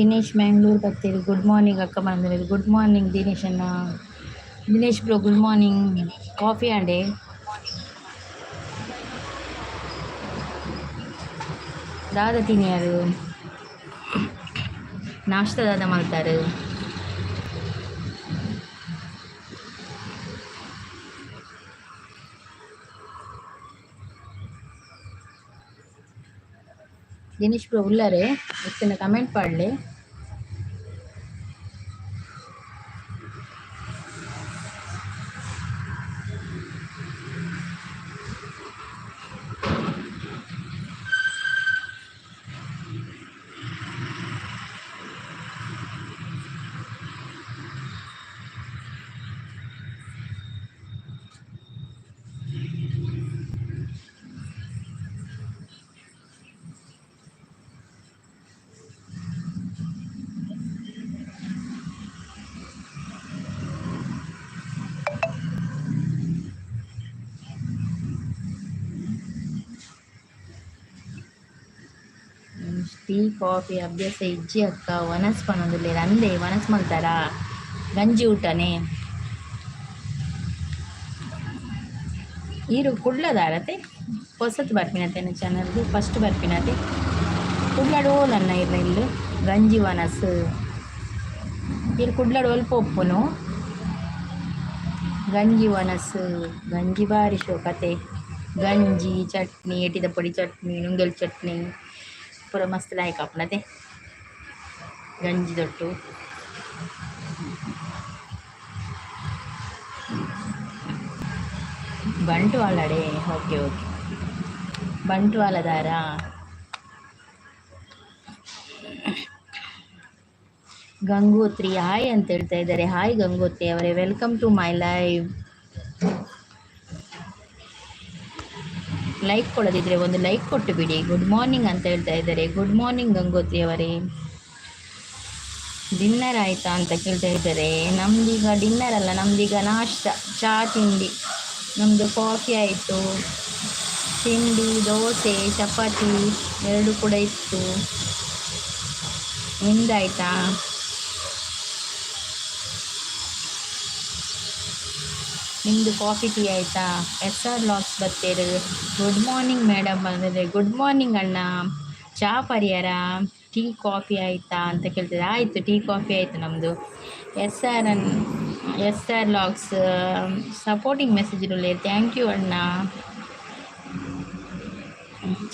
ದಿನೇಶ್ ಮ್ಯಾಂಗ್ಳೂರ್ ಬರ್ತೀರಿ. Good morning ಅಕ್ಕ ಬಂದಿರೋದು. ಗುಡ್ ಮಾರ್ನಿಂಗ್ ದಿನೇಶ್ ಅಣ್ಣ. Dinesh bro good morning. Coffee ಅಂಡೆ ದಾದ ತಿನ್ಯಾರು ನಾಷ್ಟ ದಾದ ಮಾಡ್ತಾರೆ. ದಿನೇಶ್ ಬ್ರೋ ಉಳ್ಳಾರೆ ಇತ್ತಿನ ಕಮೆಂಟ್ ಪಾಡ್ಲೆ. ಟೀ ಕಾಫಿ ಅಭ್ಯಾಸ ಇಜ್ಜಿ ಅಕ್ಕ ವನಸ್ ಪನೊಂದುಲ್ಲೆ ಅಂದೆ ವನಸ್ ಮಲ್ತಾರ ಗಂಜಿ ಊಟನೇ ಈರು ಕುಡ್ಲದಾರತೆ ಹೊಸತು ಬರ್ಪಿನತೆ ಚಾನಲ್ಗೆ ಫಸ್ಟ್ ಬರ್ಪಿನತೆ ಕುಡ್ಲಾಡು ನನ್ನ ಇಲ್ಲ ಇಲ್ಲು ಗಂಜಿ ವನಸ್ ಇರು ಕುಡ್ಲಾಡು ಅಲ್ಪ ಒಪ್ಪುನು ಗಂಜಿ ವನಸ್ ಗಂಜಿ ಬಾರಿ ಶೋ ಕತೆ ಗಂಜಿ ಚಟ್ನಿ ಎಟಿದ ಪೊಡಿ ಚಟ್ನಿ ನುಂಗೆಲ್ ಚಟ್ನಿ ಪೂರ ಮಸ್ತ್ ಲಾಯ್ಕ್ ಆಪುನತೆ ಗಂಜಿ ದೊಟ್ಟು ಬಂಟ್ವಾಳಡೆ ಓಕೆ ಓಕೆ ಬಂಟ್ವಾಳದಾರ ಗಂಗೋತ್ರಿ ಹಾಯ್ ಅಂತ ಹೇಳ್ತಾ ಇದ್ದಾರೆ. ಹಾಯ್ ಗಂಗೋತ್ರಿ ಅವರೇ, welcome to my live. Like ಕೊಡೋದಿದ್ರೆ ಒಂದು ಲೈಕ್ ಕೊಟ್ಟು ಬಿಡಿ. ಗುಡ್ ಮಾರ್ನಿಂಗ್ ಅಂತ ಹೇಳ್ತಾ ಇದ್ದಾರೆ. ಗುಡ್ ಮಾರ್ನಿಂಗ್ ಗಂಗೋತ್ರಿ ಅವರೇ. ಡಿನ್ನರ್ ಆಯಿತಾ ಅಂತ ಕೇಳ್ತಾ ಇದ್ದಾರೆ. ನಮ್ದೀಗ ಡಿನ್ನರ್ ಅಲ್ಲ, ನಮ್ದೀಗ ನಾಷ್ಟ, ಚಹಾ ತಿಂಡಿ. ನಮ್ಮದು ಕಾಫಿ ಆಯಿತು, ತಿಂಡಿ ದೋಸೆ ಚಪಾತಿ ಎರಡು ಕೂಡ ಇತ್ತು. ನಿಮ್ದಾಯ್ತಾ? ನಿಮ್ಮದು ಕಾಫಿ ಟೀ ಆಯಿತಾ? SR ಲಾಕ್ಸ್ ಬರ್ತೀರಿ. ಗುಡ್ ಮಾರ್ನಿಂಗ್ ಮೇಡಮ್ ಬಂದಿದೆ. ಗುಡ್ ಮಾರ್ನಿಂಗ್ ಅಣ್ಣ. ಚಹಾ ಪರಿಹಾರ ಟೀ ಕಾಫಿ ಆಯಿತಾ ಅಂತ ಕೇಳ್ತಿದ್ದೆ. ಆಯಿತು, ಟೀ ಕಾಫಿ ಆಯಿತು ನಮ್ಮದು. SR ಲಾಕ್ಸ್ ಸಪೋರ್ಟಿಂಗ್ ಮೆಸೇಜ್ ಇರಲಿ. ಥ್ಯಾಂಕ್ ಯು ಅಣ್ಣ.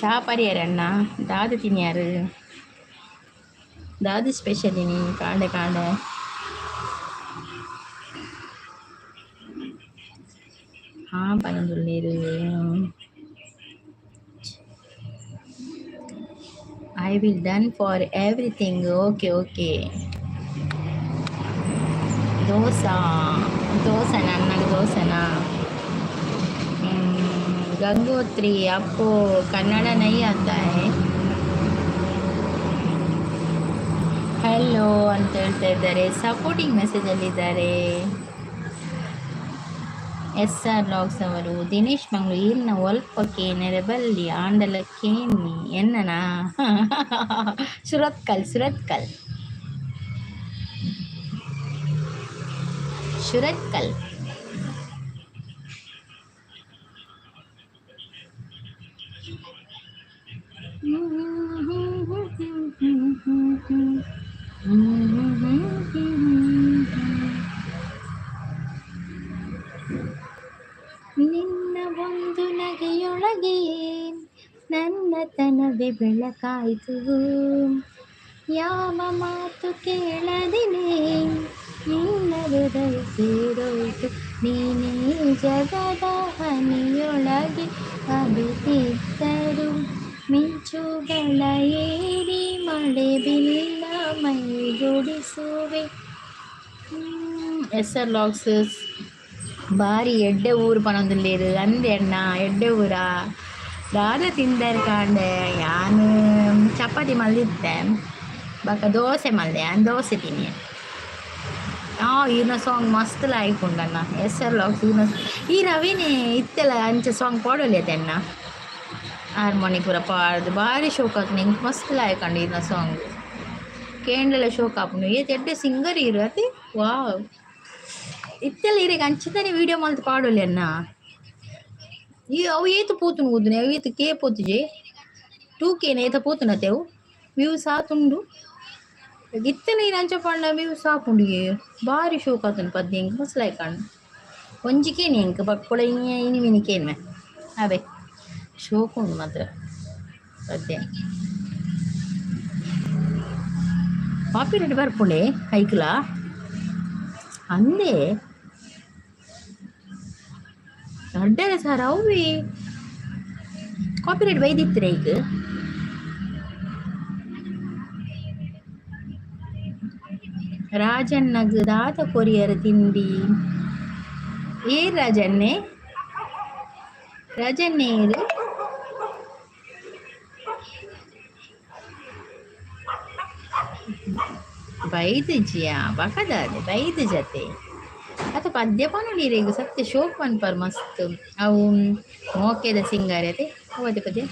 ಚಹಾ ಪರಿಹಾರ ಅಣ್ಣ. ದಾದು ತಿನ್ಯಾರು ದಾದು ಸ್ಪೆಷಲ್ ಇನಿ ಕಾಂಡೆ ಕಾಂಡೆ ಹಾಂ ಪನೊಂದುಲ್ಲೇರು. I will done for everything. Okay okay. ದೋಸೆನಾ? ನನಗೆ ದೋಸೆನಾ? ಗಂಗೋತ್ರಿ ಅಪ್ಪೋ ಕನ್ನಡ ನೈ ಆತ ಹೈ. ಹೆಲೋ ಅಂತ ಹೇಳ್ತಾ ಇದ್ದಾರೆ. ಸಪೋರ್ಟಿಂಗ್ ಮೆಸೇಜಲ್ಲಿದ್ದಾರೆ. SR ಲಾಗ್ಸ್ ಅವರು. ದಿನೇಶ್ ಮಂಗ್ಳೂರು ಇರ್ನ ಒಲ್ಪಕ್ಕೆ ನೆರೆಬಲ್ಲಿ ಆಂಡಲಕ್ಕೇನಿ ಎನ್ನನಾ? ಸುರತ್ಕಲ್ ನಿನ್ನ ಒಂದು ನಗೆಯೊಳಗೆ ನನ್ನ ತನವೇ ಬೆಳಕಾಯಿತು. ಯಾವ ಮಾತು ಕೇಳದಿನೇ ನಿನ್ನ ಹೃದಯ ಸೇರೋಯ್ತು. ನೀನೇ ಜಗದ ಹನಿಯೊಳಗೆ ಅವಿತಿದ್ದರು ಮಿಂಚುಗಳ ಏರಿ ಮಳೆ ಬಿಲ್ಲ ಮೈಗೂಡಿಸುವೆ. SR ಲಾಗ್ಸ್ ಬಾರಿ ಎಡ್ಡೆ ಊರು ಪನೊಂದುಲ್ಲೇರು ಅಂದೆ ಅಣ್ಣ. ಎಡ್ಡೆ ಊರ ದಾದ ತಿಂದರೆ ಕಾಂಡೆ. ನಾನು ಚಪಾತಿ ಮಲ್ದಿದ್ದೆ, ಬಾಕ ದೋಸೆ ಮಲ್ದೆ. ದೋಸೆ ತಿನ್ನಿ. ಈರ್ನ ಸಾಂಗ್ ಮಸ್ತ್ ಲಾಯ್ಕ್ ಉಂಡಣ್ಣ. SR ಲಾಗ್ಸ್ ಈ ರವಿನೇ ಇತ್ತೆಲ್ಲ ಅಂಚೆ ಸಾಂಗ್ ಪಾಡೋಲ್ಯತೆ ಅಣ್ಣ. ಹಾರ್ಮೋನಿ ಪೂರ ಪಾಡ್ದು ಭಾರಿ ಶೋಕಾಕ್ ನಿಂಗೆ ಮಸ್ತ್ ಲಾಯ್ಕಂಡು ಈರ್ನ ಸಾಂಗ್. ಕೇಂಡಲ ಶೋ ಕಾಪುಂಡು ಏತ್ ಎಡ್ಡೆ ಸಿಂಗರ್ ಇರು ಅತಿ ವಾವ್ ಇತ್ತೆಲ್ಲ ಇರೆಗ್ ಅಂಚಿತಾನೆ ವಿಡಿಯೋ ಮಲ್ತ್ ಪಾಡೊಲಿ ಅನ್ನ ಈ ಅವು ಏತು ಪೋತುನು ಓದುನೆ ಅವು ಏತು ಕೆ ಪೋತುಜೆ 2K ಏತ ಪೋತುನತೆ ಅವು ವ್ಯೂಸ್ ಆತುಂಡು ಇತ್ತೆಲ ಇರು ಅಂಚ ಪಂಡ ವ್ಯೂಸ್ ಆಪುಂಡು ಬಾರಿ ಶೋಕ್ ಆತುಂಡು ಪದ್ಯ ಎಂಕ್ ಮಸ್ತ್ ಲೈಕ್ ಆಂಡ್ ಒಂಜಿಕೇನೆ ಎಂಕ್ ಬಕ್ಕೊಳ ಇನಿ ಮಿನಿಕೇನ್ಮೆ ಅವೆ ಶೋಕ್ ಉಂಡು ಮಾತ್ರ ಪದ್ಯ ಕಾಪಿರೇಟ್ ಬರ್ಪುಂಡೆ ಐಕ್ಲ ಅಂದೆ ಅಡ್ಡರ ಸರ್ ಅವಿ ಕಾಪಿರೇಟ್ ಬೈದಿತ್ತಿರ ಈಗ ರಾಜನ್ನಗ್ ದಾದ ಕೊರಿಯರ್ ತಿಂಡಿ ಏರ್ ರಾಜನ್ನೆ ರಾಜನ್ನೇರು ಬೈದು ಜಿಯ ಬಕದಾದೆ ಬೈದು ಜತೆ ಅಥವಾ ಪದ್ಯಪಾನ ನೀರಿಗೆ ಸತ್ಯ ಶೋಕ್ ಪನ್ಪರ್ ಮಸ್ತ್ ಅವು ಮೋಕೆದ ಸಿಂಗಾರಿ ಅದೇ ಅವತ್ತೆ ಪದ್ಯ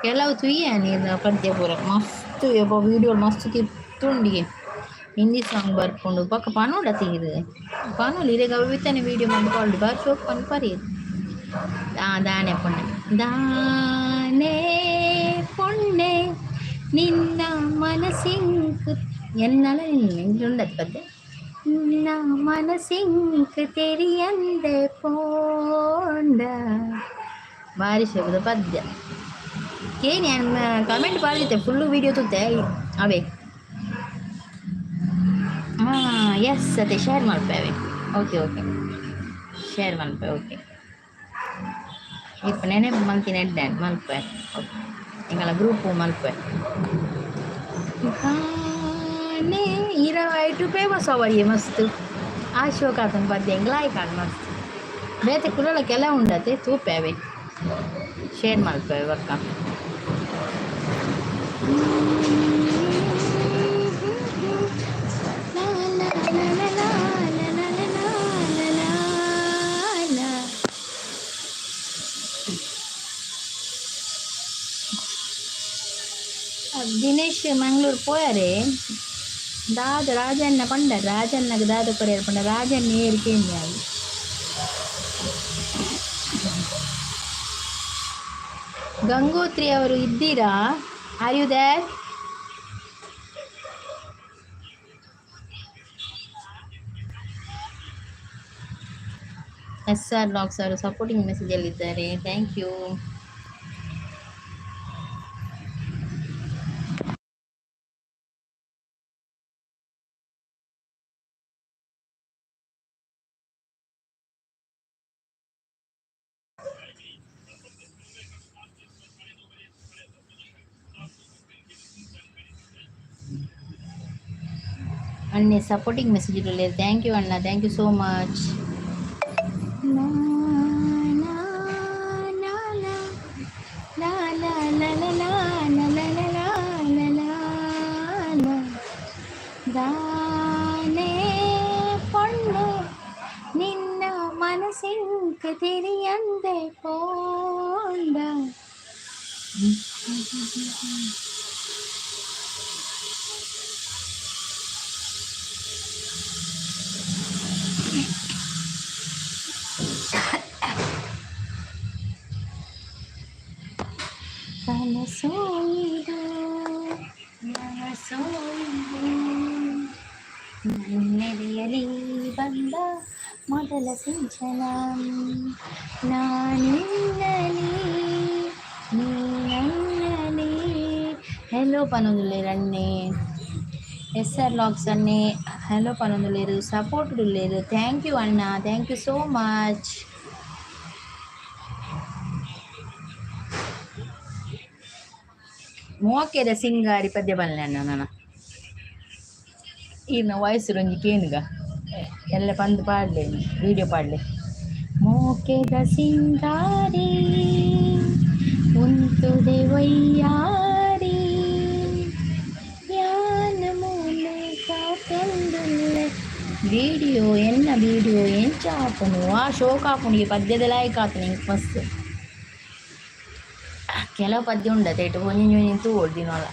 ಕೆಲವು ತುಯ್ಯ ನೀನು ಪದ್ಯ ಪೂರ ಮಸ್ತ್ ಯಪ್ಪ ವಿಡಿಯೋ ಮಸ್ತ್ ಕಿತ್ತುಂಡಿಗೆ ಹಿಂದಿ ಸಾಂಗ್ ಬರ್ಕೊಂಡು ಪಕ್ಕ ಪನೋಡ ತೆಗೆದು ಪನೋಲಿ ಇರೇಗ ಅವಿತಾನೆ ವಿಡಿಯೋ ಮಾಡ್ಕೊಂಡು ಬಾರಿ ಶೋಕ್ ಪನ್ಪರಿ ದಾನೆ ಪೊಣ್ಣೆ ದಾನೆ ಪೊಣ್ಣೆ ನಿನ್ನ ಮನಸಿಂಕ್ ಎನ್ನಲ ನಿನ್ನುಂಡದ ಪದ್ಯ ನಿನ್ನ ಮನಸಿಂಕ್ ತೆರಿಯಂದೆ ಪೋಂಡ ಬಾರಿ ಶೋಕದ ಪದ್ಯ ಕೇನಿ ಕಮೆಂಟ್ ಪಾಡಿದ್ದೆ ಫುಲ್ಲು ವಿಡಿಯೋ ತುತ್ತೆ ಅವೇ ಹಾಂ ಎಸ್ ಅದೇ ಶೇರ್ ಮಾಡ್ತೇವೆ ಓಕೆ ಶೇರ್ ಮಾಡ್ತೇವೆ ಓಕೆ ಇಪ್ಪ ನೆನಪು ಮಲ್ತೀನಿ ಎಡ್ಡೆ ಮಲ್ಪೆ ಓಕೆ ಎಂಗಲ ಗ್ರೂಪು ಮಲ್ಪೆ ನೇ ಇರವೈಟು ಫೇಮಸ್ ಅವರಿಗೆ ಮಸ್ತ್ ಆ ಶೋಕ್ ಆತನ ಪದ್ಯ ಎಂಗ್ಲ ಆಯ್ಕಾಡು ಮಸ್ತ್ ಬೇತೆ ಕುರಳ ಕೆಲ ಉಂಡತೆ ತೂಪೇವೆ ಶೇರ್ ಮಲ್ಪೇವೆ ಬಕ್ಕ ದಿನೇಶ್ ಮಂಗಳೂರು ಪೋಯಾರೆ ದಾದ ರಾಜಣ್ಣ ಪಂಡ ರಾಜಣ್ಣಗೆ ದಾದ ಕೊರಿಯರ್ ಪಂಡ ರಾಜಣ್ಣ ಏರಿಕೆಂದು ಆಗಿ ಗಂಗೋತ್ರಿ ಅವರು ಇದ್ದೀರಾ ಆರ್ ಯು ದೇರ್ SR ಲಾಕ್ಸ್ ಅವರು ಸಪೋರ್ಟಿಂಗ್ ಮೆಸೇಜಲ್ಲಿದ್ದಾರೆ ಥ್ಯಾಂಕ್ ಯು ಅಣ್ಣೆ ಸಪೋರ್ಟಿಂಗ್ ಮೆಸೇಜ್ ಇರಲಿ ಥ್ಯಾಂಕ್ ಯು ಅಣ್ಣ ಥ್ಯಾಂಕ್ ಯು ಸೋ ಮಚ್ ದಾನೆ ಪೊಣ್ಣೆ ನಿನ್ನ ಮನಸಿಂಕ ತಿರಿಯಂದೆ ಪೋಂಡ ನನ್ನೆದೆಯಲಿ ಬಂದ ಮೊದಲ ಸಿಂಚನ ನಾನಿನ್ನಲಿ ನೀನನ್ನಲಿ ಹೆಲೋ పనులేరన్నే SR లాక్స్ అన్నే హలో పనులేరు సపోర్ట్ లేరు థ్యాంక్ యూ అన్న థ్యాంక్ యూ సో మచ్ ಮೋಕೆದ ಸಿಂಗಾರಿ ಪದ್ಯ ಬಲ್ಲೆ ಅಣ್ಣ ನನ್ನ ಇನ್ನು ವಯಸ್ಸು ರಂಜಿ ಕೇನುಗ ಎಲ್ಲ ಬಂದು ಪಾಡಲೆ ವಿಡಿಯೋ ಪಾಡಲೆ ಮೋಕೆದ ಸಿಂಗಾರಿ ಉಂತುದೆ ವಯ್ಯಾರಿ ಯಾನ ಮೂಲೆ ಕಾತೊಂದುಲ್ಲೆ వీడియో ఎన్న వీడియో ఏం చాపను ఆ షో కాపుండి పద్యదలాయి కాతను ఇంక మస్తు ಕೆಲವು ಪದ್ಯ ಉಂಡತೆ ಇಟ್ಟು ಒಂಜಿ ನಿಂತು ಓಡ್ದಿನೋಲ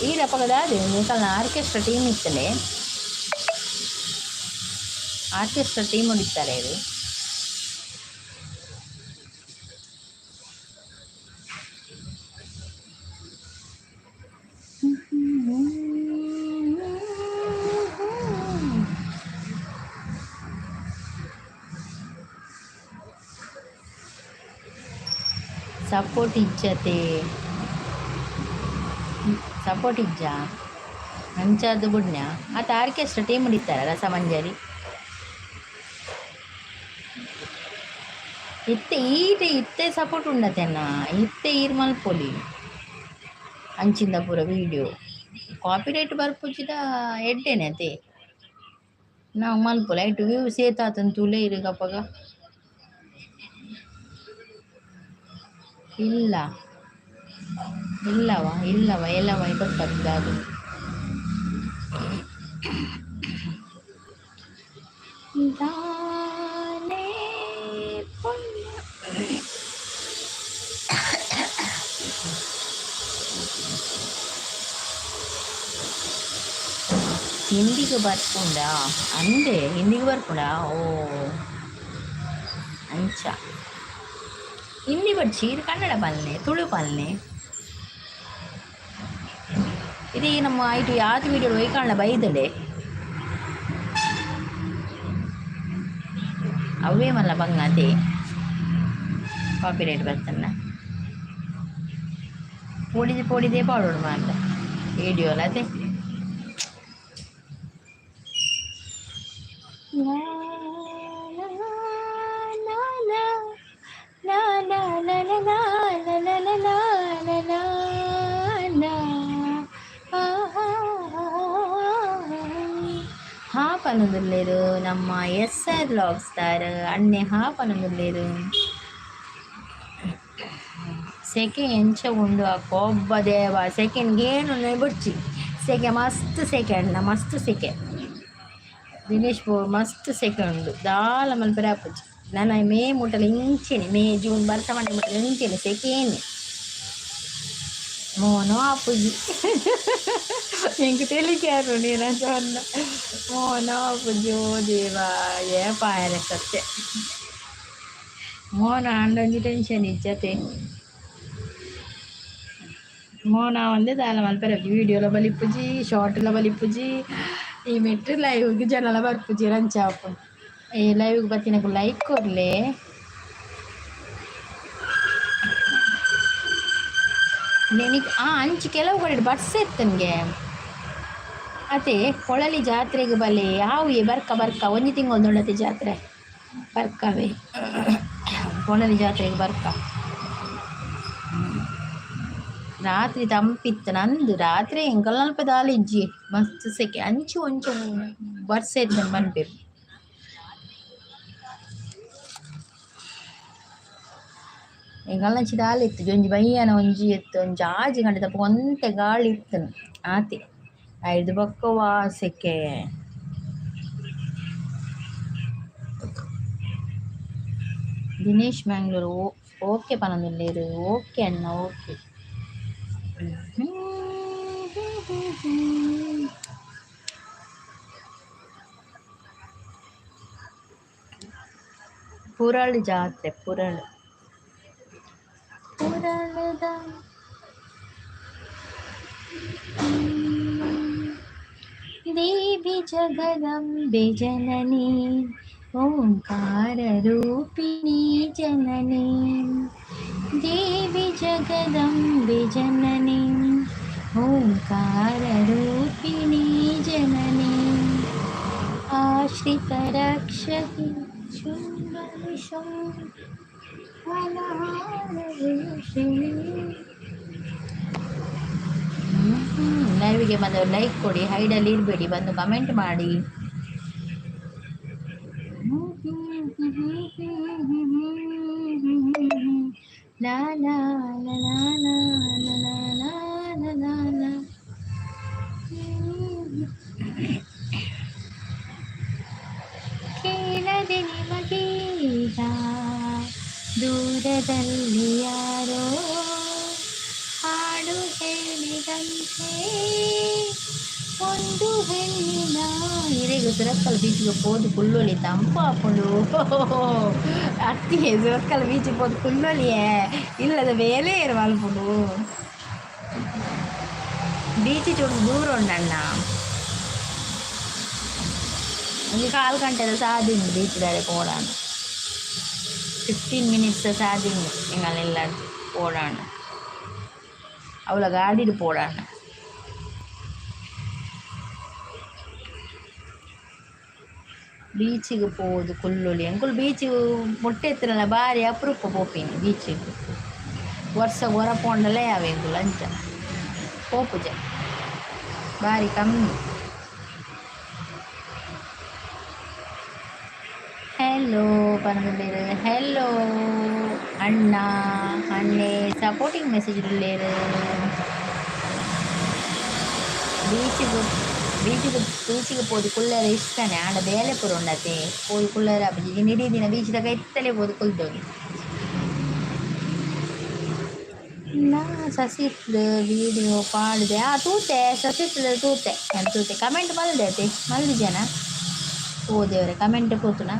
ಈ ರಪಗದಾದ ಕಲ್ನ ಆರ್ಕೆಸ್ಟ್ರಾ ಟೀಮ್ ಇತ್ತಲೆ ಆರ್ಕೆಸ್ಟ್ರಾ ಟೀಮ್ ಹೊಡಿತಾರೆ ಇದು ಸಪೋರ್ಟ್ ಇಜ್ಜತೆ ಸಪೋರ್ಟ್ ಇಜ್ಜ ಅಂಚಾದ ಬುಡ್ನ್ಯ ಆತ ಆರ್ಕೆಸ್ಟ್ರಾ ಟೀಮ್ ಹಿಡಿತಾರೆ ರಸಮಂಜರಿ ಇತ್ತೆ ಈಟೆ ಇತ್ತೆ ಸಪೋರ್ಟ್ ಉಂಡತೆನ್ನ ಇತ್ತೆ ಈರ್ ಮಲ್ಪೊಲಿ ಅಂಚಿಂದ ಪೂರ ವೀಡಿಯೋ ಕಾಪಿರೈಟ್ ಬರ್ಪುಜಿದ ಎಡ್ಡೆನೆ ಅತೆ ನಾವು ಮಲ್ಪೊಲ ಐಟು ವ್ಯೂ ಸೇತಾತನ್ ತುಲೆ ಇರು ಗಪ್ಪಗ ಇಲ್ಲ ಇಲ್ಲವ ಎಲ್ಲವ ಗೊತ್ತದ ಅದು ಹಿಂದಿಗೆ ಬರ್ಪುಂಡ ಅಂದೆ ಹಿಂದಿಗೆ ಬರ್ಪುಂಡ ಓ ಅಂಚ ಹಿಂದಿ ಬಡ್ಚಿ ಇದು ಕನ್ನಡ ಪಾಲನೆ ತುಳು ಪಾಲನೆ ಇದು ನಮ್ಮ ಐಟು ಯಾವ್ದು ವೀಡಿಯೋ ಒಯ್ಕಾಣ ಬೈದಲೆ ಅವೇ ಮಲ್ಲ ಬಂಗತೆ ಕಾಪಿರೈಟ್ ಬರ್ತನ್ನ ಪೋಡಿದೆ ಪಾಡೋಡು ಮಾತ ವಿಡಿಯೋ ಅಲ್ಲ ಅದೇ ಹಾಪನೊಂದುಲ್ಲೇರು ನಮ್ಮ SR ವ್ಲಾಗ್ಸ್ ತಾರ ಅಣ್ಣೆ ಹಾಪನೊಂದುಲ್ಲೇರು ಸೆಕೆ ಎಂಚ ಉಂಡು ಆ ಕೊಬ್ಬ ದೇವ ಸೆಕೆಂಡ್ ಏನು ಬಿಡ್ಚಿ ಸೆಕೆ ಮಸ್ತ್ ಸೆಕೆ ಅಣ್ಣ ಮಸ್ತ್ ಸೆಕೆ ದಿನೇಶ್ ಪೋ ಮಸ್ತ್ ಸೆಕೆ ಉಂಡು ದಾಲ ಮಲ್ಪರೆ ಆಪುಜಿ ನಾನು ಮೇ ಮುಟ್ಟಲು ಇಂಚೆನೆ ಮೇ ಜೂನ್ ಬರ್ಸ ಮಂಡೆ ಮುಟ್ಟಲು ಇಂಚೆನೆ ಸೆಕೆನೆ ಮೋನೋ ಆಪುಜಿ ಎಂಕ್ ತಿಳಿಕ್ಯಾರು ನೀನಂತ ಅನ್ನ ಮೋನೋ ಆಪುಜಿ ಓ ದೇವ ಏ ಪಾಯರ ಸತ್ಯ ಮೋನ ಅಂಡೊಂಜಿ ಟೆನ್ಷನ್ ಇಜ್ಜತೆ ಮೋನ ಒಂದೇ ದಾಲ ಮಲ್ಪರೆ ವೀಡಿಯೋಲ ಬಲಿಪ್ಪುಜಿ ಶಾರ್ಟ್ಲ ಬಲಿಪ್ಪುಜಿ ಈ ಮೆಟ್ರಿ ಲೈವ್ಗೆ ಜನಲ ಬರ್ಪುಜಿ ರಂಚಾಪು ಈ ಲೈವ್ಗೆ ಬತ್ತಿನಕು ಲೈಕ್ ಕೊರ್ಲೆ ನೆನಿಗೆ ಅಂಚು ಕೆಲವು ಕಡೆ ಬಡ್ಸ ಇತ್ತನ್ಗೆ ಅದೇ ಕೊಳಲಿ ಜಾತ್ರೆಗೆ ಬಲೆ ಯಾವು ಬರ್ಕ ಒಂಜಿ ತಿಂಗಳು ದೊಡ್ಡತೆ ಜಾತ್ರೆ ಬರ್ಕವೇ ಕೊಳಲಿ ಜಾತ್ರೆಗೆ ಬರ್ಕ ರಾತ್ರಿ ತಂಪಿತ್ತು ನಂದು ರಾತ್ರಿ ಎಂಕಲ್ ನಲ್ಪ ದಾಲಿಜ್ಜಿ ಮಸ್ತ್ ಸೆಕೆ ಅಂಚು ಒಂಚು ಬರ್ಸ ಇತ್ತು ಬಂದ್ಬೇಕು ಎಂಕಲ್ ನಂಚಿ ದಾಲಿ ಇತ್ತು ಒಂಜಿ ಬಯ್ಯನ ಒಂಜಿ ಎತ್ತು ಒಂಜಿ ಆಜಿ ಗಂಟೆ ತಪ್ಪ ಒಂತೆ ಗಾಳಿ ಇತ್ತು ಆತಿ ಐದು ಬಕ್ಕವಾ ಸೆಕೆ ದಿನೇಶ್ ಮ್ಯಾಂಗ್ಳೂರು ಓಕೆ ಪನೊಂದುಲ್ಲೇರು ಓಕೆ ಅಣ್ಣ ಓಕೆ ಪುರಳು ಜಾತ್ರೆ ಪುರಳು ಪುರಳದ ದೇವಿ ಜಗದಂಬೆ ಜನನಿ ಓಂಕಾರ ರೂಪಿಣಿ ಜನನಿ ದೇವಿ ಜಗದಂಬೆ ಜನನಿ ಓಂಕಾರ ರೂಪಿಣಿ ಜನನಿ ಆಶ್ರಿತ ರಕ್ಷತಿ ಲೈವ್ಗೆ ಬಂದು ಲೈಕ್ ಕೊಡಿ, ಹೈಡಲ್ಲಿ ಇರಬೇಡಿ, ಬಂದು ಕಮೆಂಟ್ ಮಾಡಿ. ಲಾ ಲಾ ಲಾ ಲಾ ಲಾ ಲಾ ದೂರದಲ್ಲಿ ಯಾರೋ ಹಾಡು ಹೇಳಿದಂತೆ ಒಂದು ಹೆಣ್ಣಿನ ಹಿರೇಗ ಸುರಕ್ಕಲ್ ಬೀಚ್ಗೆ ಹೋದು ಕುಲ್ಲೊಲಿ ತಂಪು ಹಾಕೊಂಡು ಅತ್ತಿಗೆ ಸುರಕ್ಕಲ್ ಬೀಚ್ಗೆ ಹೋದು ಕುಲ್ಲೊಲಿಯೇ ಇಲ್ಲದ ಬೇಲೆ ಇರು ಮಲ್ಪುಡು ಬೀಚ್ ಚೂಡು ದೂರ ಉಂಡಣ್ಣ ಒಂದು 4 ಗಂಟೆದ ಸಾದಿಂಗ್ ಬೀಚ್ ದಾರೆ ಪೋಡಾಣ 15 minutes ಸಾದಿಂಗ್ ಎಂಗಲೆಲ್ಲ ಪೋಡಾಣ ಅವಳ ಗಾಡಿಡು ಪೋಡಾಣ ಬೀಚಿಗೆ ಹೋದು ಕುಲ್ಲೊಲಿ ಅಂಕುಲ್ ಬೀಚ್ ಮೊಟ್ಟೆ ಎತ್ತರಲ್ಲ ಭಾರಿ ಅಪರೂಪ ಪೋಪಿನಿ ಬೀಚಿಗೆ ವರ್ಷ ಹೊರ ಪೋಂಡಲ್ಲೇ ಯಾವೆ ಅಂಕುಲ್ ಅಂಚ ಪೋಪುಜ ಭಾರಿ ಕಮ್ಮಿ. ಹೆಲೋ ಪನಗಲೇರು ಹೆಲೋ ಅಣ್ಣ ಅಣ್ಣೆ ಸಪೋರ್ಟಿಂಗ್ ಮೆಸೇಜ್ ಇರಲೇರು ಬೀಚಿಗೆ ಪೋದು ಕುಳ್ಳರ ಇಷ್ಟನೇ ಆಂಡ ಬೇಲೆ ಪುರ ಉಂಡತೆ ಪೋದು ಕುಳ್ಳರ ಅಪ್ಪಜಿ ಇಡೀ ದಿನ ಬೀಚಿದಾಗ ಎತ್ತಲೇ ಪೋದು ಕುಲ್ದೋಗಿ ನಾ ಸಸಿತ್ಲು ವೀಡಿಯೋ ಪಾಡಿದೆ ತೂತೆ ಸಸಿತ್ಲು ತೂತೆ ನಾನು ತೂತೆ ಕಮೆಂಟ್ ಮಲ್ದೆ ಮಲ್ದಿ ಜನ ಓ ದೇವ್ರೆ ಕಮೆಂಟ್ ಕೂತುನ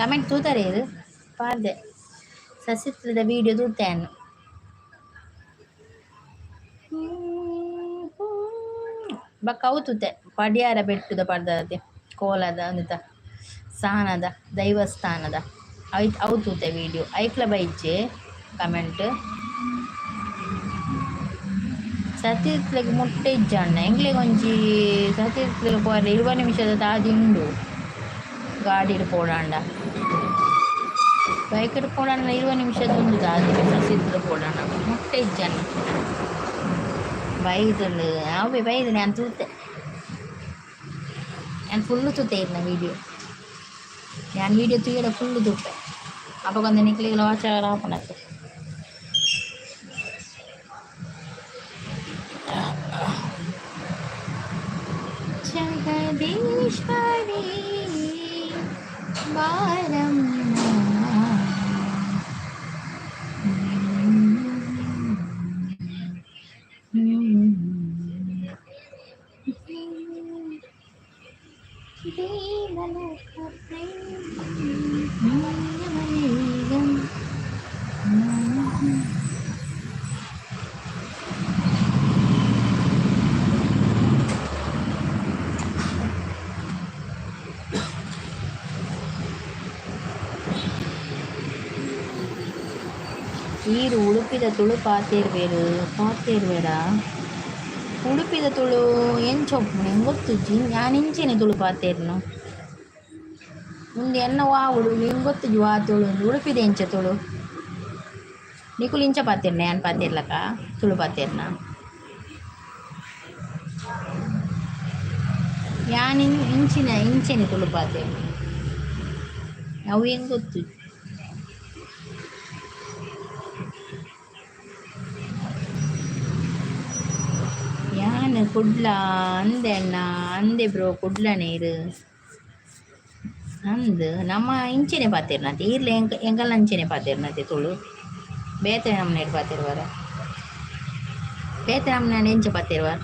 ಕಮೆಂಟ್ ತೂತಾರೆ ಇದು ಪಾಡ್ದೆ ಸಸಿತ್ಲದ ವೀಡಿಯೋ ತೂತೆ ಅನ್ನು ಬಕ್ಕ ಅವತುತೆ ಪಡ್ಯಾರ ಬೆಟ್ಟದ ಪಡ್ದತೆ ಕೋಲದ ಅಂತ ಸಾನದ ದೈವಸ್ಥಾನದ ಅವತೂತೆ ವೀಡಿಯೋ ಐಕ್ಲ ಬೈಚೆ ಕಮೆಂಟ್ ಸತೀತ್ಲಿಗೆ ಮುಟ್ಟೆ ಇಜ್ಜಣ್ಣ ಎಂಗ್ಲಿಗೆ ಒಂಜಿ ಸತೀತ್ಲಿಗೆ ಪೋರೆ 20 ನಿಮಿಷದ ತಾಜಿ ಉಂಡು ಗಾಡಿಡು ಪೋಡಾಂಡ ಬೈಕಡು ಪೋಡಾಂಡ 20 ನಿಮಿಷದ ಉಂಡು ತಾಜಿ ಸತೀತ್ಲು ಪೋಡಾಂಡ ಮುಟ್ಟೆ ಇಜ್ಜಣ್ಣ ಬೈದುಂಡು ಅವೇ ಬೈದು ನಾನು ತೂತೆ ನಾನು ಫುಲ್ಲು ತೂತೆ ಇದ್ನ ವೀಡಿಯೋ ನಾನು ವೀಡಿಯೋ ತೂಯಡ ಫುಲ್ಲು ತೂಪೆ ಅಪ್ಪಗೊಂದು ನಿಕ್ಲಿಗೆ ವಾಚಾರ ಹಾಪಣಕ್ಕೆ ಜಗದೀಶ್ವರಿ ಬಾರಮ್ಮ ಈರು ಉಡುಪಿದ ತುಳು ಪಾತೇರ್ವೇರ ಉಡುಪಿದ ತುಳು ಎಂಚೊಪ್ಪು ನಂಗೆ ಗೊತ್ತುಜ್ಜಿ ನಾನು ಇಂಚೆನೆ ತುಳು ಪಾತೇರ್ನು ಮುಂದೆ ಎನ್ನ ವಾವುಡು ನಿಂಗೆ ಗೊತ್ತುಜ್ಜಿ ವಾ ತುಳು ಉಡುಪಿದ ಎಂಚ ತುಳು ನಿಕುಲು ಇಂಚ ಪಾತೇರ್ನ ನಾನು ಪಾತೇರ್ಲಕ್ಕ ತುಳು ಪಾತೇರ್ನ ಯಾನು ಇಂಚೆನೆ ತುಳು ಪಾತೇರ್ನ ಅವು ಹೆಂಗೆ ಗೊತ್ತು ಯಾನು ಕುಡ್ಲ ಅಂದೆ ಅಣ್ಣ ಅಂದೆ ಬ್ರೋ ಕುಡ್ಲ ನೀರು ಅಂದು ನಮ್ಮ ಇಂಚೆನೆ ಪಾತೇರ್ನತೆ ಇರ್ಲ ಎಂಗಲ್ಲ ಅಂಚೆನೆ ಪಾತೇರ್ನತೆ ತುಳು ಬೇತೆ ನಮ್ಮನೆ ಪಾತಿರುವಾರ ಬೇತೆ ನಮ್ಮನೆ ಎಂಚ ಪಾತಿರುವಾರ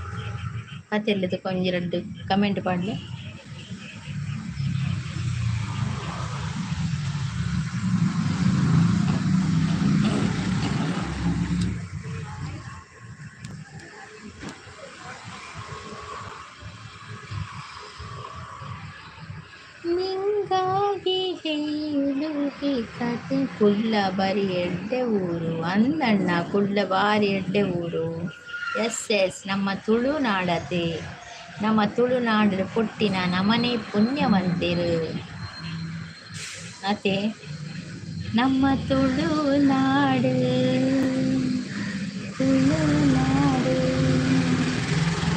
ಪಾತಿರ್ಲಿದ್ದು ಕೊಂಚ 2 ಕಮೆಂಟ್ ಪಾಡ್ಲೆ ನಿಂಗಾಗಿ ಹೇಳುವೆ ಕತೆ ಕುಳ್ಳ ಬಾರಿ ಎಡ್ಡೆ ಊರು ಅಂದಣ್ಣ ಕುಳ್ಳ ಬಾರಿ ಎಡ್ಡೆ ಊರು ಎಸ್ ನಮ್ಮ ತುಳುನಾಡತೆ ನಮ್ಮ ತುಳುನಾಡು ಪುಟ್ಟಿನ ನಮನೆ ಪುಣ್ಯವಂತಿರು ಅತೆ ನಮ್ಮ ತುಳುನಾಡು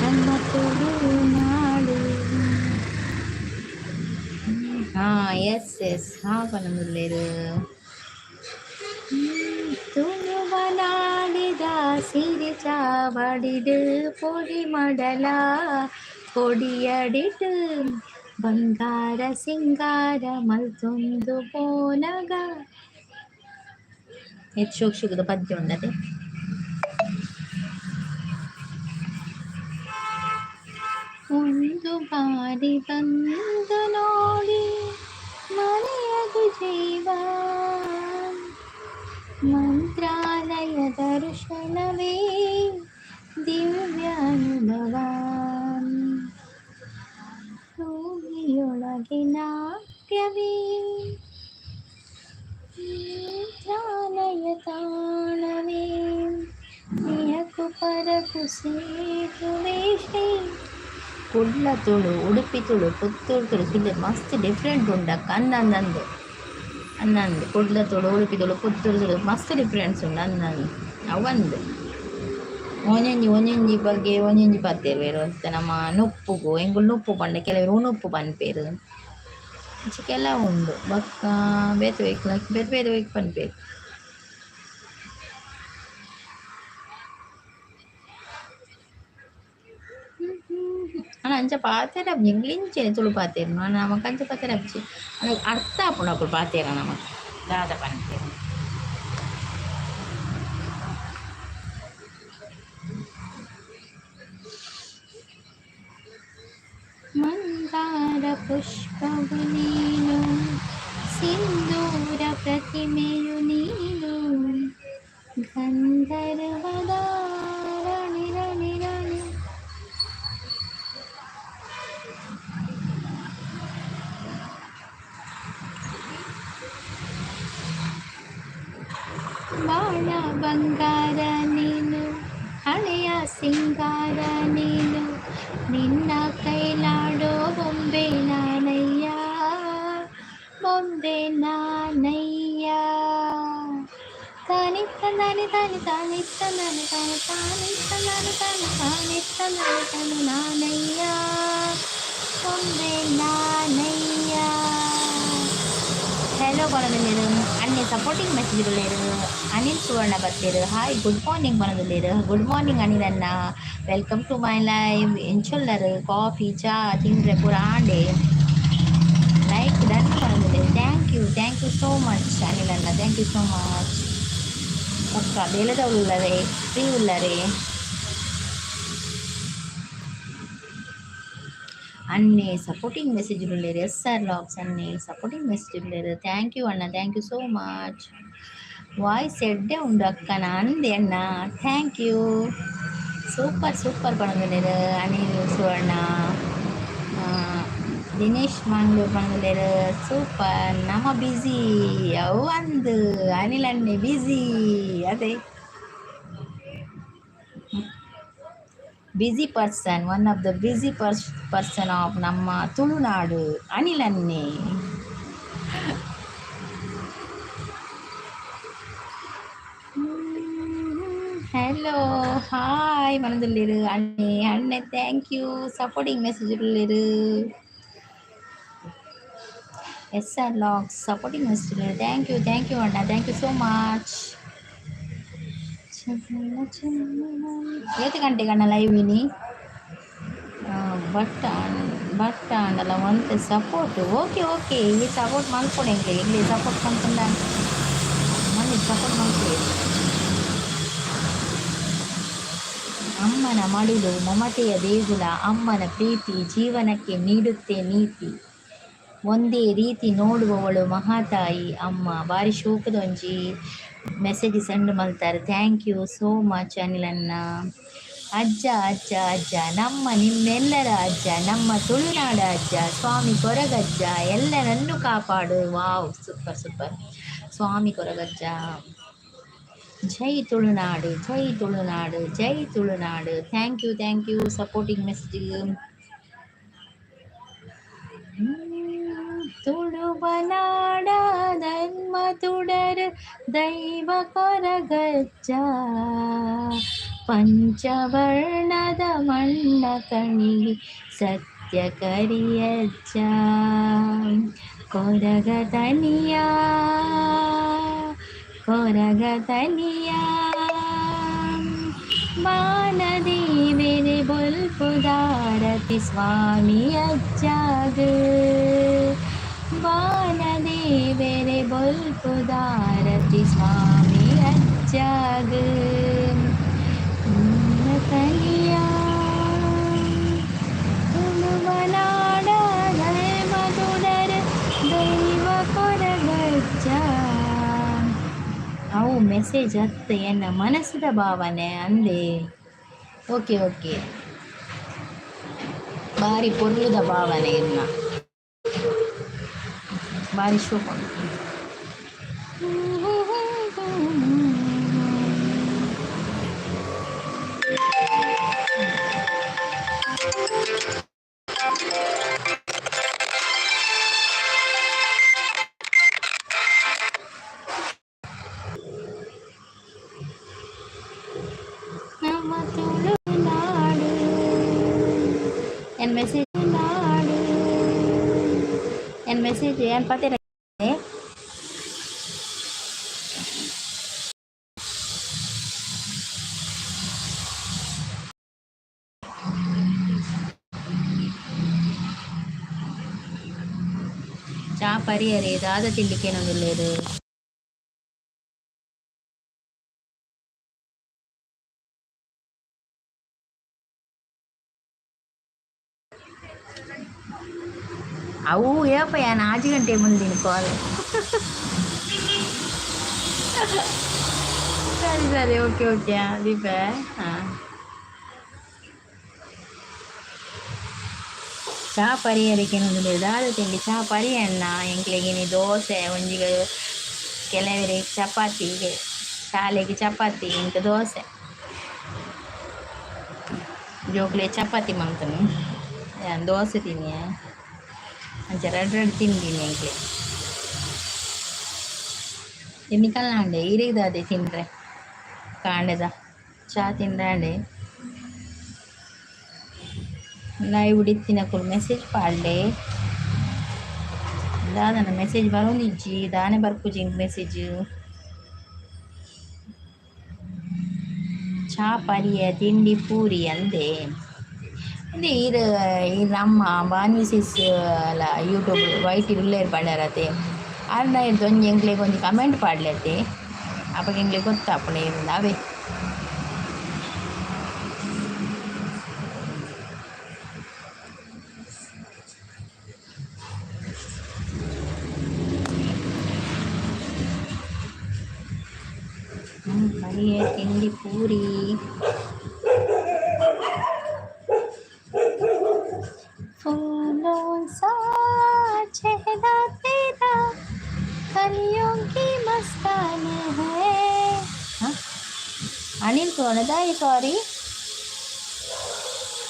ನಮ್ಮ ತುಳುನಾಡು ಎಸ್ ಹಾಪನಂದುಲ್ಲೇರು ತುಳುವನಾಡಿದ ಸಿರಿ ಚಾವಡಿಡು ಪೊಡಿ ಮಡಲ பொடியடிட்டு ಬಂಗಾರ ಸಿಂಗಾರ ಮಲ್ತೊಂದು ಬೋನಗ ಹೆಚ್ಚೋಕ್ಷಿಗದ ಪದ್ಯ ಉಂಡದೆ. ಒಂದು ಬಾರಿ ಬಂದು ನೋಡಿ ಮನೆಯದು ಜೀವ, ಮಂತ್ರಾಲಯ ದರ್ಶನವೇ ದಿವ್ಯಾನುಭವ, ಭೂಮಿಯೊಳಗೆ ನಾಟ್ಯವೇ ಮಂತ್ರಾಲಯ ತಾಣವೇ, ನಿಯಕು ಪರಕು ಸೇತುವೆ ಶ್ರೀ ಕುಡ್ಲ ತುಳು ಉಡುಪಿ ತುಳು ಪುತ್ತೂರು ತುಳು ಇಲ್ಲಿ ಮಸ್ತ್ ಡಿಫ್ರೆಂಟ್ ಉಂಡಕ್ಕ ಅನ್ನಂದು ಕುಡ್ಲ ತುಳು ಉಡುಪಿ ತುಳು ಪುತ್ತೂರು ತುಳು ಮಸ್ತ್ ಡಿಫ್ರೆನ್ಸ್ ಉಂಡು ಅನ್ನಂದು ಅವಂದು ಒಂಜೊಂಜಿ ಬಗ್ಗೆ ಒಂಜೊಂಜಿ ಪತ್ತೇರು ಬೇರು ಅಂತ ನಮ್ಮ ನುಪ್ಪುಗು ಎಂಗುಳು ನುಪ್ಪು ಪಂಡ ಕೆಲವರು ಉಣುಪ್ಪು ಪನ್ಪೇರು ಕೆಲವು ಉಂಡು ಬೊಕ್ಕ ಬೇತೆ ಬೇತೆ ಬೇತೆ ಪನ್ಪೇರು. ಅಂಚ ಪಾತೆರ ಎಂಗ್ಲಿಂಚೆ ತುಳು ಪಾತೆರು ನಮಕ್ ಅಂಚ ಪಾತೆರ ಹಚ್ಚಿ ಅರ್ಥ ಆಪುಂಡು ಅಕುಲು ಪಾತೆರ ನಮಕ್ ದಾದ ಪನ್ಪೇರು. ಮಂದಾರ ಪುಷ್ಪವು ನೀನು, ಸಿಂಧೂರ ಪ್ರತಿಮೆಯು ನೀನು, ಗಂಧರ್ವದ ರಾಣಿ ರಾಣಿ ರಾಣಿ, ಬಾಳ ಬಂಗಾರ ನೀನು, ಹಳೆಯ ಸಿಂಗಾರ ನೀನು, ನಿನ್ನ ಕೈಲಾಡೋ ಬೊಂಬೆ ನಾನಯ್ಯ, ಬೊಂಬೆ ನಾನಯ್ಯ, ತಾನಿ ತಂದಾನಿ ತಾನಿ ತಾನಿ ತಂದಾನಿ ತಾನಿ ತಾನಿ ತಂದಾನಿ ತಾನಿ ತಾನಿ ತಂದಾನಿ ತಾನಿ ನಾನಯ್ಯ, ಬೊಂಬೆ ನಾನಯ್ಯ. ಹಲೋ ಬರೋದಿಲ್ಲೇರು ಅನ್ನೆ ಸಪೋರ್ಟಿಂಗ್ ಮೆಸೇಜ್ಗಳೇರು ಅನಿಲ್ ಸುವರ್ಣ ಬರ್ತೀರು. ಹಾಯ್ ಗುಡ್ ಮಾರ್ನಿಂಗ್ ಬರೋದಿಲ್ಲೇರು. ಗುಡ್ ಮಾರ್ನಿಂಗ್ ಅನಿಲ್ ಅನ್ನ, ವೆಲ್ಕಮ್ ಟು ಮೈ ಲೈವ್. ಎಂಚೊಲ್ಲರು ಕಾಫಿ ಚಾ ತಿಂದರೆ ಪೂರ ಆಂಡೆ ಲೈಕ್ ಡನ್ ಬರೋದಿಲ್ಲ. Thank you so much Anil ಅನ್ನ, ಥ್ಯಾಂಕ್ ಯು ಸೋ ಮಚ್. ಪಕ್ಕ ಬೆಳೆದವಳು ಉಳ್ಳರೆ ಫ್ರೀ ಉಳ್ಳರೆ ಅನ್ನೆ ಸಪೋರ್ಟಿಂಗ್ ಮೆಸೇಜ್ಗಳೇರು. ಎಸ್ ಆರ್ ಲಾಕ್ಸ್ ಅನ್ನೆ ಸಪೋರ್ಟಿಂಗ್ ಮೆಸೇಜ್ಗಳೇರು. ಥ್ಯಾಂಕ್ ಯು ಅಣ್ಣ, thank you so much. Voice ಎಡ್ಡೆ ಉಂಡು ಅಕ್ಕನ ಅಂದೆ ಅಣ್ಣ, ಥ್ಯಾಂಕ್ ಯು. ಸೂಪರ್ ಪಣದಲೇರು ಅನಿಲ್ ಸುವರ್ಣ, ದಿನೇಶ್ ಮಂಗ್ಳೂರ್ ಪಣದಲೇರು ಸೂಪರ್. ನಮ್ಮ ಬಿಸಿ ಒಂದು ಅನಿಲ್ ಅಣ್ಣೆ ಬಿಸಿ, ಅದೇ busy person, one of the busy person of ನಮ್ಮ ತುಳುನಾಡು ಅನಿಲ್ ಅನ್ನೆ. ಹಲೋ ಹಾಯ್ ಮನದಲ್ಲಿರು ಅಣ್ಣೆ ಥ್ಯಾಂಕ್ ಯು ಸಪೋರ್ಟಿಂಗ್ ಮೆಸೇಜ್ಗಳಿರು. ಎಸ್ ಆರ್ ಲಾಕ್ಸ್ ಸಪೋರ್ಟಿಂಗ್ ಮೆಸೇಜ್ಗಳಿರು. ಥ್ಯಾಂಕ್ ಯು ಅಣ್ಣ, ಥ್ಯಾಂಕ್ ಯು ಸೋ ಮಚ್. ಏತು ಗಂಟೆಗೆ ಅಣ್ಣ ಲೈವ್ ವಿನಿ ಬಟ್ ಅಂಡಲ್ಲ ಒಂದು ಸಪೋರ್ಟ್ ಓಕೆ ಇಲ್ಲಿ ಸಪೋರ್ಟ್ ಮಾಡ್ಕೊಡಿ ಹೆಂಗೆ ಇಲ್ಲಿ ಸಪೋರ್ಟ್ ಮಾಡ್ಕೊಂಡ ಮನೆ ಸಪೋರ್ಟ್ ಮಾಡ್ಕೊಡಿ. ಅಮ್ಮನ ಮಡಿಲು ಮಮತೆಯ ದೇಗುಲ, ಅಮ್ಮನ ಪ್ರೀತಿ ಜೀವನಕ್ಕೆ ನೀಡುತ್ತೆ ನೀತಿ, ಒಂದೇ ರೀತಿ ನೋಡುವವಳು ಮಹಾತಾಯಿ ಅಮ್ಮ. ಬಾರಿ ಶೋಕದೊಂಜಿ ಮೆಸೇಜ್ ಸೆಂಡ್ ಮಾಡ್ತಾರೆ. ಥ್ಯಾಂಕ್ ಯು ಸೋ ಮಚ್ ಅನಿಲನ್ನ. ಅಜ್ಜ ನಿಮ್ಮೆಲ್ಲರ ಅಜ್ಜ, ನಮ್ಮ ತುಳುನಾಡ ಅಜ್ಜ, ಸ್ವಾಮಿ ಕೊರಗಜ್ಜ ಎಲ್ಲರನ್ನೂ ಕಾಪಾಡು. ವಾವ್ ಸೂಪರ್ ಸ್ವಾಮಿ ಕೊರಗಜ್ಜ. ಜೈ ತುಳುನಾಡು ಜೈ Tulunadu. Thank you supporting message. ತುಳುವನಾಡ ಧರ್ಮ ತುಡರ್ ದೈವ ಕೊರಗಜ್ಜ, ಪಂಚವರ್ಣದ ಮಣ್ಣ ಕಣಿಗೆ ಸತ್ಯ ಕರಿಯಜ್ಜ, ಕೊರಗತನಿಯ ಬಾನದೇವೆರೆ ಬೊಲ್ಪುದಾರತಿ ಸ್ವಾಮಿ ಅಜ್ಜಾಗ ಬಾನದೇವೆರೆ ಬೊಲ್ಪುದಾರತಿ ಸ್ವಾಮಿ ಅಜ್ಜಾಗ ತನಿಯ ತುಳುವನಾಡ ಮಧುಡರ ದೈವ ಕೊರಗಜ್ಜ ಅವು ಮೆಸೇಜ್ ಹತ್ತು ಎನ್ನ ಮನಸ್ಸಿದ ಭಾವನೆ ಅಂದೆ. ಓಕೆ ಓಕೆ, ಭಾರಿ ಪೊರ್ಲುದ ಭಾವನೆ ಇನ್ನ ಭಾರಿ ಶೋಕ. ನಮ್ಮ ತುಳುನಾಡು ಎನ್ ಮೆಸೇಜ್ ನಾಡು ಎನ್ ಮೆಸೇಜ್ ಏನ್ ಪತ್ತೆ ಚಾ ಪರಿಯರಿ ದಾದ ತಿಂಡಿಕ್ಕೆ ಏನೊಂದಿಲ್ಲೇದು ಅವು ಏಪ ಯಾನ್ 8 ಗಂಟೆ ಮುಂದಿನ ಕಾಲ್. ಸರಿ ಸರಿ, ಓಕೆ ಓಕೆ ದೀಪ. ಹಾಂ, ಚಾ ಪರಿಹರಿಕೆ ಏನೊಂದಿಲ್ಲ ದಾದ ತಿಂಡಿ ಚಾ ಪರಿಯಣ್ಣ ಎಂಕ್ಲೆಗಿನಿ ದೋಸೆ ಒಂಜಿಗೆ ಕೆಲವರಿಗೆ ಚಪಾತಿಗೆ ಶಾಲೆಗೆ ಚಪಾತಿ ಇಂಕ ದೋಸೆ ಜೋಕ್ಲೆ ಚಪಾತಿ ಮಾಡ್ತಾನೆ ದೋಸೆ ತಿನ್ನಿ ಅಂಚೆ ಎರಡು ತಿಂದಿನಿ ಎಂಕ್ಲೆ ತಿನ್ನಿಕಲ್ಲಾಂಡೆ ಇರಿಗದಾದೆ ತಿಂದ್ರೆ ಕಾಂಡೆದ ಚಾ ತಿಂದಾಂಡೆ ಲೈವ್ ಉಡಿತ್ತಿನಕ್ಕೂ ಮೆಸೇಜ್ ಪಾಡ್ಡೆ ದಾದನ ಮೆಸೇಜ್ ಬರೋಂದಿಜ್ಜಿ ದಾನೆ ಬರ್ಪುಜಿ ಮೆಸೇಜ್ ಚಾ ಪರಿಯ ತಿಂಡಿ ಪೂರಿ ಅಂದೆ ಇದು ಇದು ನಮ್ಮ ಬಾನ್ವಿಸಿಸ್ ಅಲ್ಲ ಯೂಟ್ಯೂಬ್ ವೈಟ್ ಉಳ್ಳೇರು ಪಡ್ಯಾರತೆ ಅರ್ಧ ಇರ್ದು ಒಂಜಿ ಎಂಕ್ಲೆಗೆ ಒಂಜಿ ಕಮೆಂಟ್ ಪಾಡ್ಲತೆ ಅವಾಗ ಎಂಕ್ಲೆಗೆ ಗೊತ್ತಾಪಣೆ ಇರಿಂದ ಅವೇ ಪರಿಯ ತಿಂಡಿ ಪೂರಿ फूलों सा चेहरा तेरा कलियों की मस्तान है. अनिल कौन है? दाई सॉरी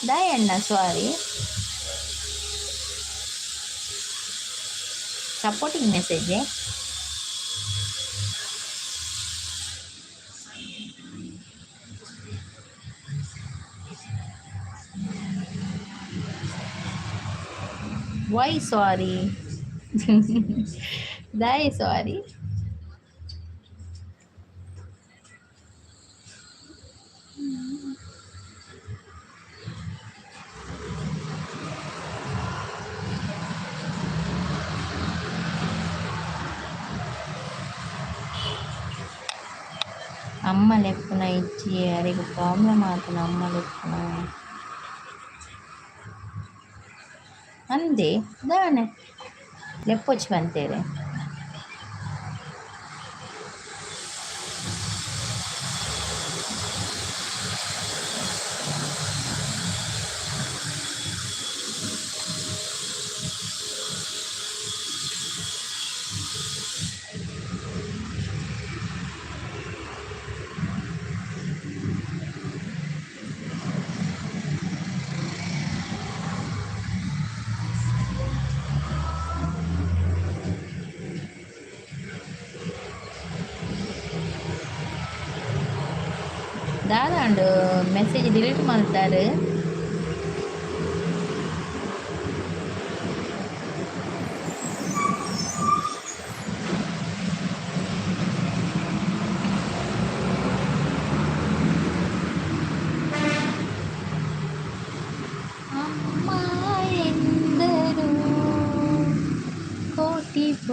दाई अन्ना सॉरी सपोर्टिंग मैसेज है. Why sorry? Die sorry. అమ్మ లెప్పున ఇచ్చి అరికి ప్రాబ్లం ఆతన అమ్మ లెప్పున ಅಂದೆ ದಾನೆ ಲೆಪ್ಪೊಚ್ಚಿ ಬಂತೇರೆ ದಾದಾಂಡು ಮೆಸೇಜ್ ಡಿಲೀಟ್ ಮಾಡ್ತಾರೆ.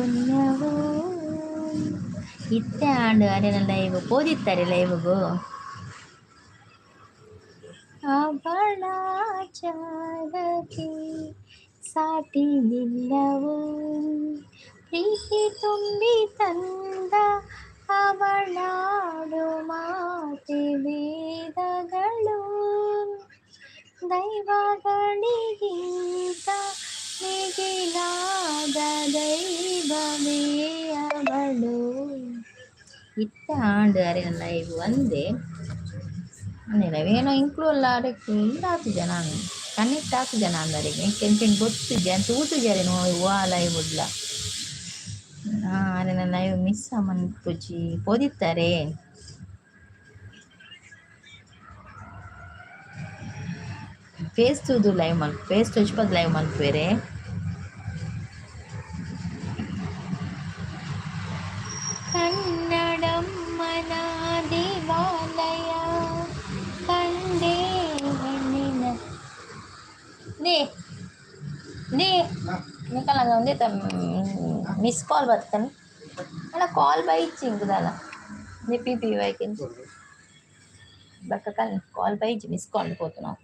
ಪುಣ್ಯವೋ ಇತ್ತೆ ಆಂಡು ಅರೆನ ಲೈವ್ ಓದಿತ್ತಾರೆ ಲೈವ್ಗೂ ಅವಳ ಚಾರಕ್ಕೆ ಸಾಟಿ ನಿಲ್ಲವು ಪ್ರೀತಿ ತುಂಬಿ ತಂದ ಅವಳಾಡು ಮಾತೆ ವೇದಗಳು ದೈವಗಳಿಗಿಂತ ಮಿಗಿಲಾದ ದೈವವೇ ಅವಳು ಇತ್ತ ಆಂಡು ಅರೆನ ಲೈವ್ ಒಂದೇ ನಿಲವೇನೋ ಇಂಕ್ಲೂಲ್ಲಾರಕ್ಕೆ ಇಲ್ಲಾತು ಜನ ಕನೆಕ್ಟ್ ಆತು ಜನ ಅಂದರಿಗೆ ಕೆಂಚಿನ ಗೊತ್ತಿದ್ದೆ ಅಂತ ಊಟುಜಾರೆ ನೋಡಿ ವಾ ಲೈವ್ ಉಡ್ಲ ಅರೆನ ಲೈವ್ ಮಿಸ್ ಮನ್ಪುಜಿ ಓದಿತ್ತಾರೆ ಫೇಸ್ ತೂದು ಲೈವ್ ಮಲ್ಪು ಫೇಸ್ ತುಚ್ಪದ ಲೈವ್ ಮಲ್ಪುವೆರೆ ಕನ್ನಡಮ್ಮನ ದೇವಾಲಯ ಕಂಡೆ ಹೆಣ್ಣಿನ ನೇ ನೇ ನಿಕಲಂಗ ಒಂದೇ ಮಿಸ್ ಕಾಲ್ ಬರ್ತಾನೆ ಅಲ್ಲ ಕಾಲ್ ಬೈ ಚಿಂಗದಲ್ಲ ನೇ ಪಿ ಪಿ ವೈಕಿನ್ ಬಕ್ಕ ಕಲ್ ಕಾಲ್ ಬೈ ಮಿಸ್ ಕಾಲ್ ಹೋತು ನಾವು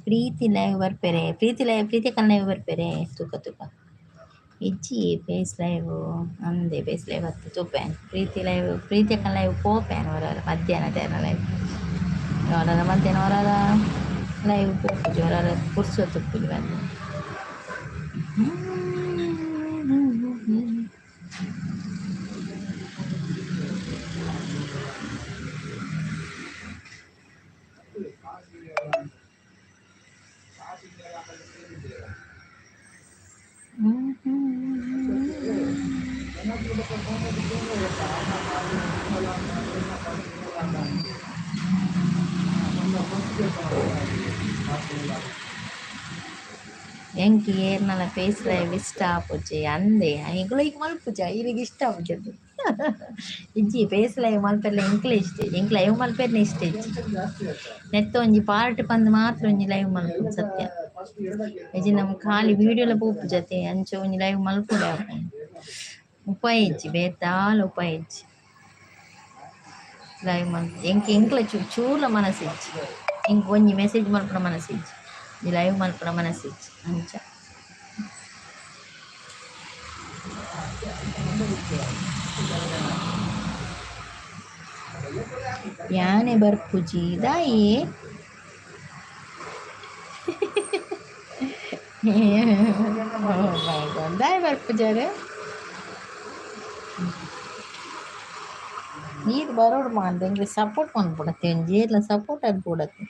ಪ್ರೀತಿ ಲೈವ್ ಬರ್ಪೇರೆ ಪ್ರೀತಿ ಕಲ್ ಲೈವ್ ಬರ್ಪೇರೆ ತೂಕ ತೂಕ ಇಜ್ಜಿ ಫೇಸ್ ಲೈವ್ ಅಂದೆ ಫೇಸ್ ಲೈವ್ ಹತ್ತು ತೂಪೇನ್ ಪ್ರೀತಿ ಕಲ್ ಲೈವ್ ಪೋಪೇನ್ ಹೊರ ಮಧ್ಯಾಹ್ನ ಲೈವ್ ಹೊರ ಮಧ್ಯಾಹ್ನ ಹೊರ ಲೈವ್ ಪೋಪುಜಿ ಹೊರ ಪುರ್ಸೊ ತುಪ್ಪುಜಿ ಬಂದು ಎಂಕಿ ಏರ್ನಲ ಫೇಸ್ ಲೈವ್ ಇಷ್ಟ ಆಪುಜಿ ಅಂದೆ ಐಗುಳಿಗೆ ಮಲ್ಪುಜ ಇರಿಗೆ ಇಷ್ಟ ಆಪುಜದು ಇಜ್ಜಿ ಫೇಸ್ ಲೈವ್ ಮಲ್ಪೆಲ್ಲ ಎಂಕ್ಲೆ ಇಷ್ಟ ಎಂಕ್ ಲೈವ್ ಮಲ್ಪೆರ್ನೆ ಇಷ್ಟ ಇಜ್ಜಿ ನೆತ್ತ ಒಂಜಿ ಪಾರ್ಟ್ ಪಂದ್ ಮಾತ್ರ ಒಂಜಿ ಲೈವ್ ಮಲ್ಪುಜಿ ಸತ್ಯ ಇಜ್ಜಿ ನಮ್ ಖಾಲಿ ವೀಡಿಯೋಲ ಪೋಪು ಜತೆ ಅಂಚ ಒಂಜಿ ಲೈವ್ ಮಲ್ಪುಡೆ ಆಪುಂಡು ಉಪಾಯ ಇಜ್ಜಿ ಬೇತಾಲ ಉಪಾಯ ಇಜ್ಜಿ ಲೈವ್ ಮಲ್ಪು ಎಂಕ್ಲ ಚೂರ್ಲ ಮನಸ್ಸಿಜ್ಜಿ ಎಂಕ್ ಒಂಜಿ ಮೆಸೇಜ್ ಮಲ್ಪುನ ಮನಸ್ಸಿಜ್ಜಿ ಲೈವ್ ಮಲ್ಪುನ ಮನಸ್ಸಿಜ್ಜಿ ಅಂಚ ಯಾನೆ ಬರ್ಪುಜಿ ದಾಯಿ ದಾಯಿ ಬರ್ಪುಜಾರೆ ನೀರು ಬರೋಡು ಮಾಡ್ದೆ ಎಂಗ್ಲಿ ಸಪೋರ್ಟ್ ಮಾಡ್ಬಿಡತ್ತೆ ಒಂಜಿ ಏರ್ಲ ಸಪೋರ್ಟ್ ಆಗ್ಬಿಡತ್ತೆ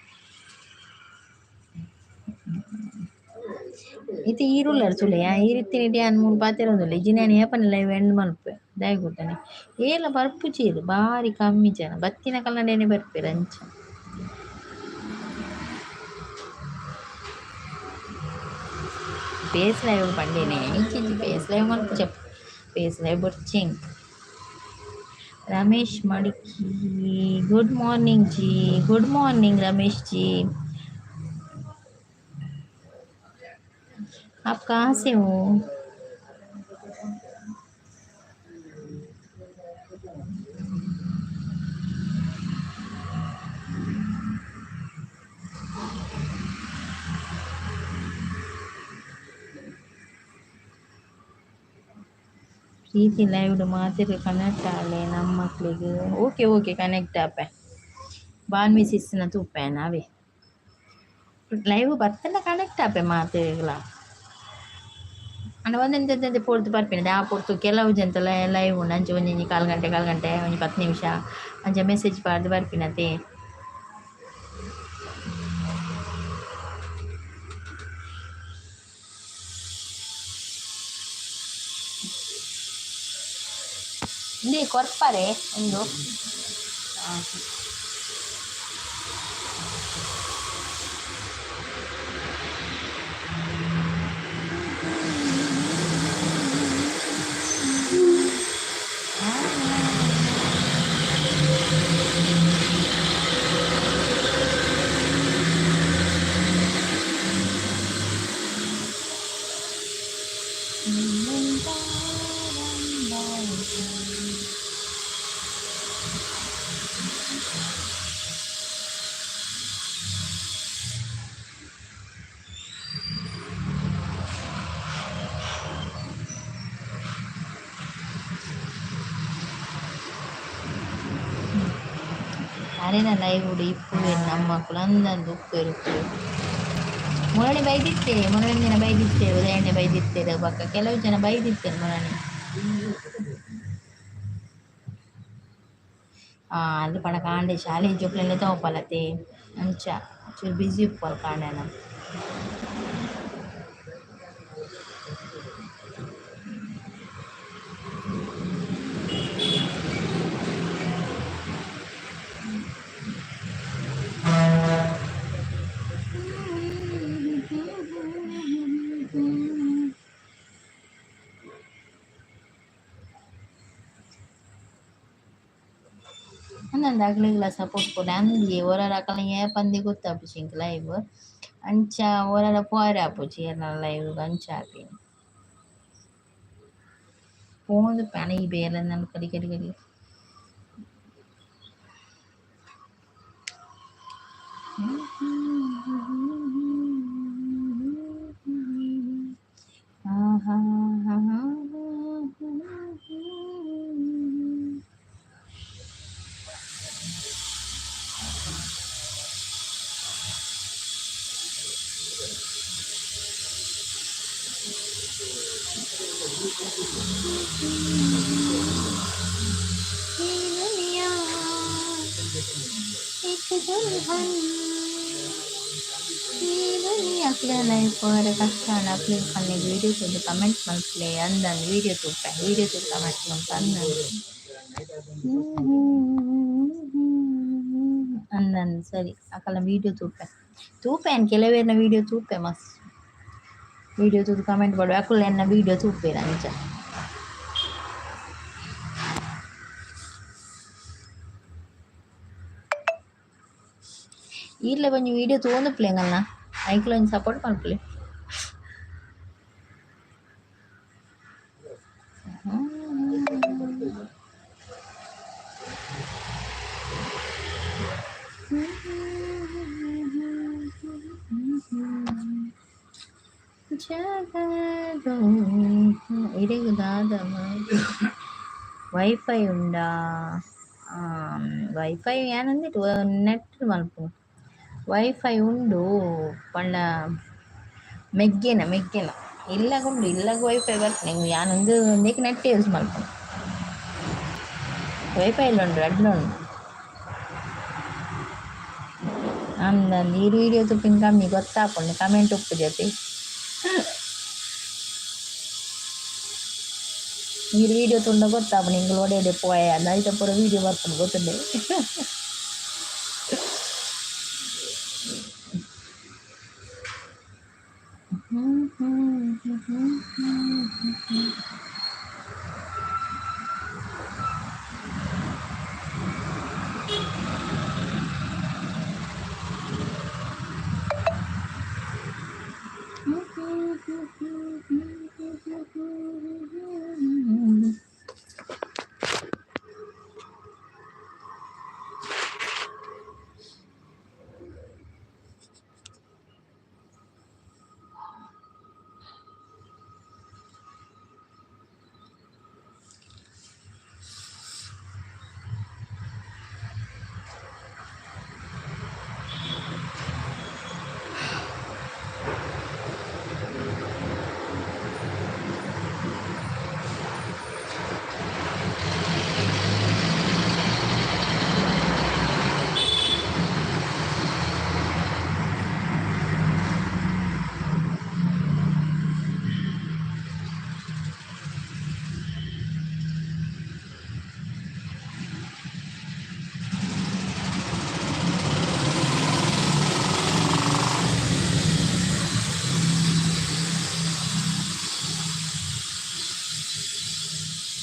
ಇದು ಈರುಳ್ಳಾರು ಸುಳ್ಳೆಯ ಈರಿತ್ತಿನಿಟಿ ಅನ್ ಮೂರು ಪಾತಿರೊಂದುಲ್ಲ ಇಜಿನೇನು ಏಪನ ಲೈವ್ ಎಂಡ್ ಮಲ್ಪೆ ದಾಯಿ ಕೊಡ್ತಾನೆ ಏಲ ಬರ್ಪುಜಿ ಇದು ಭಾರಿ ಕಮ್ಮಿ ಜನ ಬತ್ತಿನ ಕಲ್ಲಂಡೇನೆ ಬರ್ಪೇರು ಅಂಚ ಫೇಸ್ ಲೈವ್ ಪಂಡೇನೆ ಇಂಚಿಂಚಿ ಫೇಸ್ ಲೈವ್ ಮಲ್ಪು ಚೆಪ್ ಫೇಸ್ ಲೈವ್ ಬೊರ್ಚಿಂಗ್ रमेश मड़की good morning ji good morning Ramesh ji आप कहाँ से हो ಪ್ರೀತಿ ಲೈವ್ ಮಾತಿರ ಕನೆಕ್ಟ್ ಆಗಲಿ ನಮ್ಮ ಮಕ್ಳಿಗೆ ಓಕೆ ಕನೆಕ್ಟ್ ಆಪೆ ಬಾನ್ ಮಿಸಿಸ್ನ ತೂಪೆ ನಾವೇ ಲೈವ್ ಬರ್ತಲ್ಲ ಕನೆಕ್ಟ್ ಆಪೆ ಮಾತಿರಗಳ ಅಣ್ಣ ಒಂದೆಂತೆ ಪೊರ್ತು ಬರ್ಪೇನೆ ಆ ಪೊರ್ತು ಕೆಲವು ಜಂತ ಲೈವ್ ಉಂಡು ಅಂಚೆ ಒಂಜಿ ಕಾಲು ಗಂಟೆ ಒಂಜಿ 10 ನಿಮಿಷ ಅಂಚೆ ಮೆಸೇಜ್ ಪಾಡ್ದು ಬರ್ಪಿನತೆ ಇಲ್ಲಿ ಕೊರ್ಪರೆ ಒಂದು ಅರೇನ ಲೈವ್ ಇಪ್ಪು ನಮ್ಮ ಕುಲಂದಂದು ಉಪ್ಪು ಇರುಪ್ಪು ಮೊರಣಿ ಬೈದಿತ್ತೇನೆ ಮೊನ್ನೆ ದಿನ ಬೈದಿತ್ತೇವೆ ಉದಯಣ್ಣೆ ಬೈದಿತ್ತೇವೆ ಪಕ್ಕ ಕೆಲವು ಜನ ಬೈದಿತ್ತೇನೆ ಮೊರಣಿ ಅದು ಪಣ ಕಾಂಡೆ ಶಾಲೆ ಜೋಕ್ಲೆಲ್ಲ ತಗೋಪಲ್ಲತೆ ಅಂಚ ಚೂರು ಬಿಸಿ ಉಪ್ಪು ಕಾಂಡೆನ ಅನ್ನಂದು ಅಗ್ಲಿಗ್ಲ ಸಪೋರ್ಟ್ ಕೊಡೆ ಅಂದಿ ಓರರ ಅಕಲ್ನ ಪಂದಿ ಗೊತ್ತಾಪುಜಿ ಇಂಕ್ ಲೈವ್ ಅಂಚ ಓರರ ಪೋರೆ ಆಪುಜಿ ಏರ್ನ ಲೈವ್ ಅಂಚ ಆಪಿ ಪೋಂದು ಪಣ ಈ ಬೇರೆ ನನ್ನ ಕಡಿ ಕಡಿ ಕಡಿ ಆಹಾ ಲೈಫ್ ಕಷ್ಟ ಪ್ಲೀಸ್ ಕಣ್ಣಿಗೆ ವೀಡಿಯೋಸ್ ಒಂದು ಕಮೆಂಟ್ ಮಲ್ಪಲೆ ಅಂದಂದು ವೀಡಿಯೋ ತೂಪ ಕಮೆಂಟ್ ಮಲ್ಪ ಅಂದಂದು ಸರಿ ಅಕಲ್ಲ ವೀಡಿಯೋ ತೂಪೆ ಏನು ಕೆಲವೇರ್ನ ವೀಡಿಯೋ ತೂಪೆ ಮಸ್ತ್ ವೀಡಿಯೋ ತೂದು ಕಮೆಂಟ್ ಮಾಡುವ ಅಕುಲ್ಲ ಎನ್ನ ವೀಡಿಯೋ ತೂಪೇರ ಅಂಚ ಈಗಲೇ ಕೊಂಚ ವೀಡಿಯೋ ತೋಂದುಪ್ಲೇಂಗಲ್ಲ ಐಕ್ಲ ಒಂದು ಸಪೋರ್ಟ್ ಮಾಡ್ಪ್ಲೆ ವೈಫೈ ಉಂಡಾ ವೈಫೈ ಏನಂದಿಟ್ಟು ನೆಟ್ ಮಲ್ಪು ವೈಫೈ ಉಂಡು ಪಂಡ ಮೆಗ್ಗೆನ ಇಲ್ಲಾಗ ಉಂಡು ಇಲ್ಲಾಗ ವೈಫೈ ಬರ್ತನೆ ಯಾನೊಂದು ಒಂದೇಕ ನೆಟ್ ಯೂಸ್ ಮಲ್ಪು ವೈಫೈ ಇಲ್ಲ ಉಂಡು ಅಡ್ಲ ಉಂಡು ಅಂದಂದು ಈ ವಿಡಿಯೋ ತುಪ್ಪಿನ ಕಮ್ಮಿ ಗೊತ್ತಾಪುಂಡು ಕಮೆಂಟ್ ಉಪ್ಪು ಜೊತೆ ಈ ವಿಡಿಯೋ ತುಂಡ ಗೊತ್ತಾಪ ನಿಂಗೆ ಒಡೆಯದೆ ಪೋಯ ನೈತ ಪೂರ ವಿಡಿಯೋ ಬರ್ಕೊಂಡು ಗೊತ್ತುಂಡೆ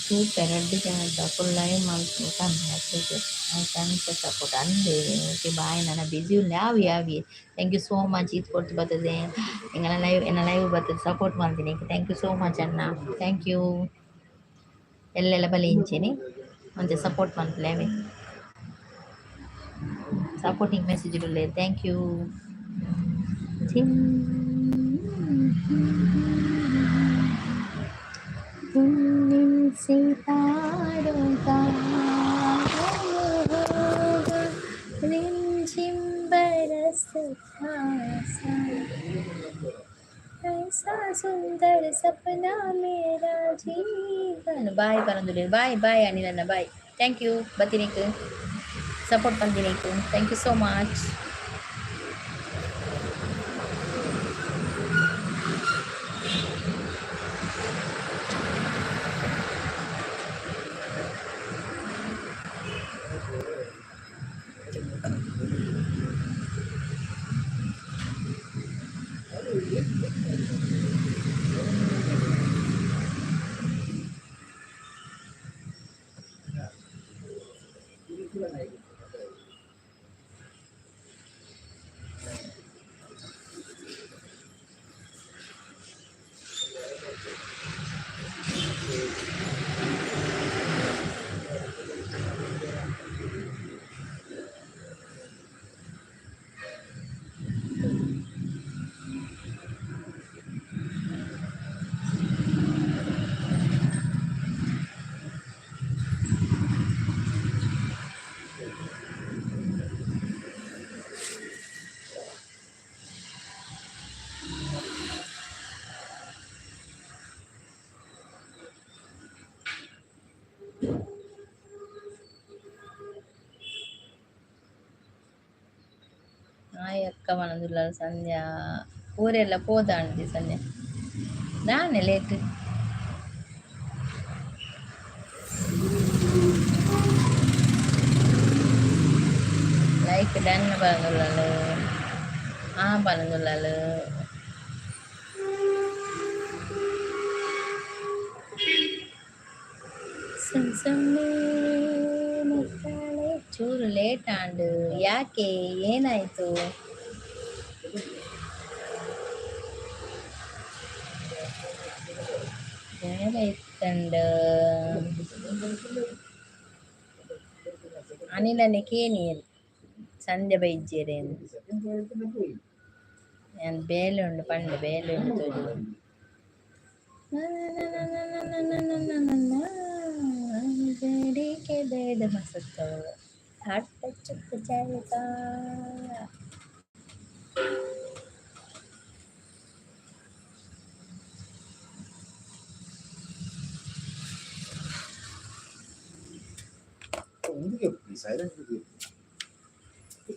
ಸೂಪರ್ ಅಡ್ಡಿಗೆ ಫುಲ್ ಲೈವ್ ಮಾಡ್ತೀನಿ ಆಯ್ತು ಸಪೋರ್ಟ್ ಅಂದೆ ಓಕೆ ಬಾಯ್ ನಾನು ಬಿಸಿ ಉಂಡೆ ಆವಿ ಥ್ಯಾಂಕ್ ಯು ಸೋ ಮಚ್ ಇದು ಕೊಟ್ಟು ಬರ್ತದೆ ಲೈವ್ ಬರ್ತದೆ ಸಪೋರ್ಟ್ ಮಾಡ್ತೀನಿ ಥ್ಯಾಂಕ್ ಯು ಸೋ ಮಚ್ ಅಣ್ಣ ಥ್ಯಾಂಕ್ ಯು ಎಲ್ಲೆಲ್ಲ ಬಲಿ ಇಂಚೇನಿ ಮತ್ತೆ ಸಪೋರ್ಟ್ ಮಾಡ್ತಲೇ ಸಪೋರ್ಟಿಂಗ್ ಮೆಸೇಜ್ ಇರಲಿ ಥ್ಯಾಂಕ್ ಯು सितारों का रिमझिम बरसता ऐसा सुंदर सपना मेरा जीवन ಬಾಯ್ ಪರಂದುಲೆ ಬಾಯ್ ಅನಿಲಣ್ಣ ಬಾಯ್ ಥ್ಯಾಂಕ್ ಯು ಬತ್ತೀನಿ ಸಪೋರ್ಟ್ ಮಾಡ್ತೀನಿ ಥ್ಯಾಂಕ್ ಯು ಸೋ ಮಚ್ ಅಕ್ಕ ಮನದಿಲ್ಲ ಸಂಧ್ಯಾ ಊರೆಲ್ಲ ಹೋದ ಅಂಟಿ ಸಂಧ್ಯಾ ನಾನೇ ಲೇಟ್ ಲೈಕ್ ಡನ್ പറഞ്ഞുള്ളൂ പറഞ്ഞുള്ളൂ ಚೂರು ಲೇಟ್ ಆಂಡ್ ಯಾಕೆ ಏನಾಯ್ತು ಏನಾಯ್ತಂಡ ಅನಿಲನೆ ಕೇನೀರು ಸಂಧ್ಯೆ ಬೈಜ್ಜೇರೆ ನಾನು ಬೇಲೆ ಉಂಡು ಪಂಡು ಬೇಲೆ ಉಂಡು ಬೇಡ ಮಸತ್ತು ಹಟ್ಟ ಚುಕ್ಕ ಚಾಯಕ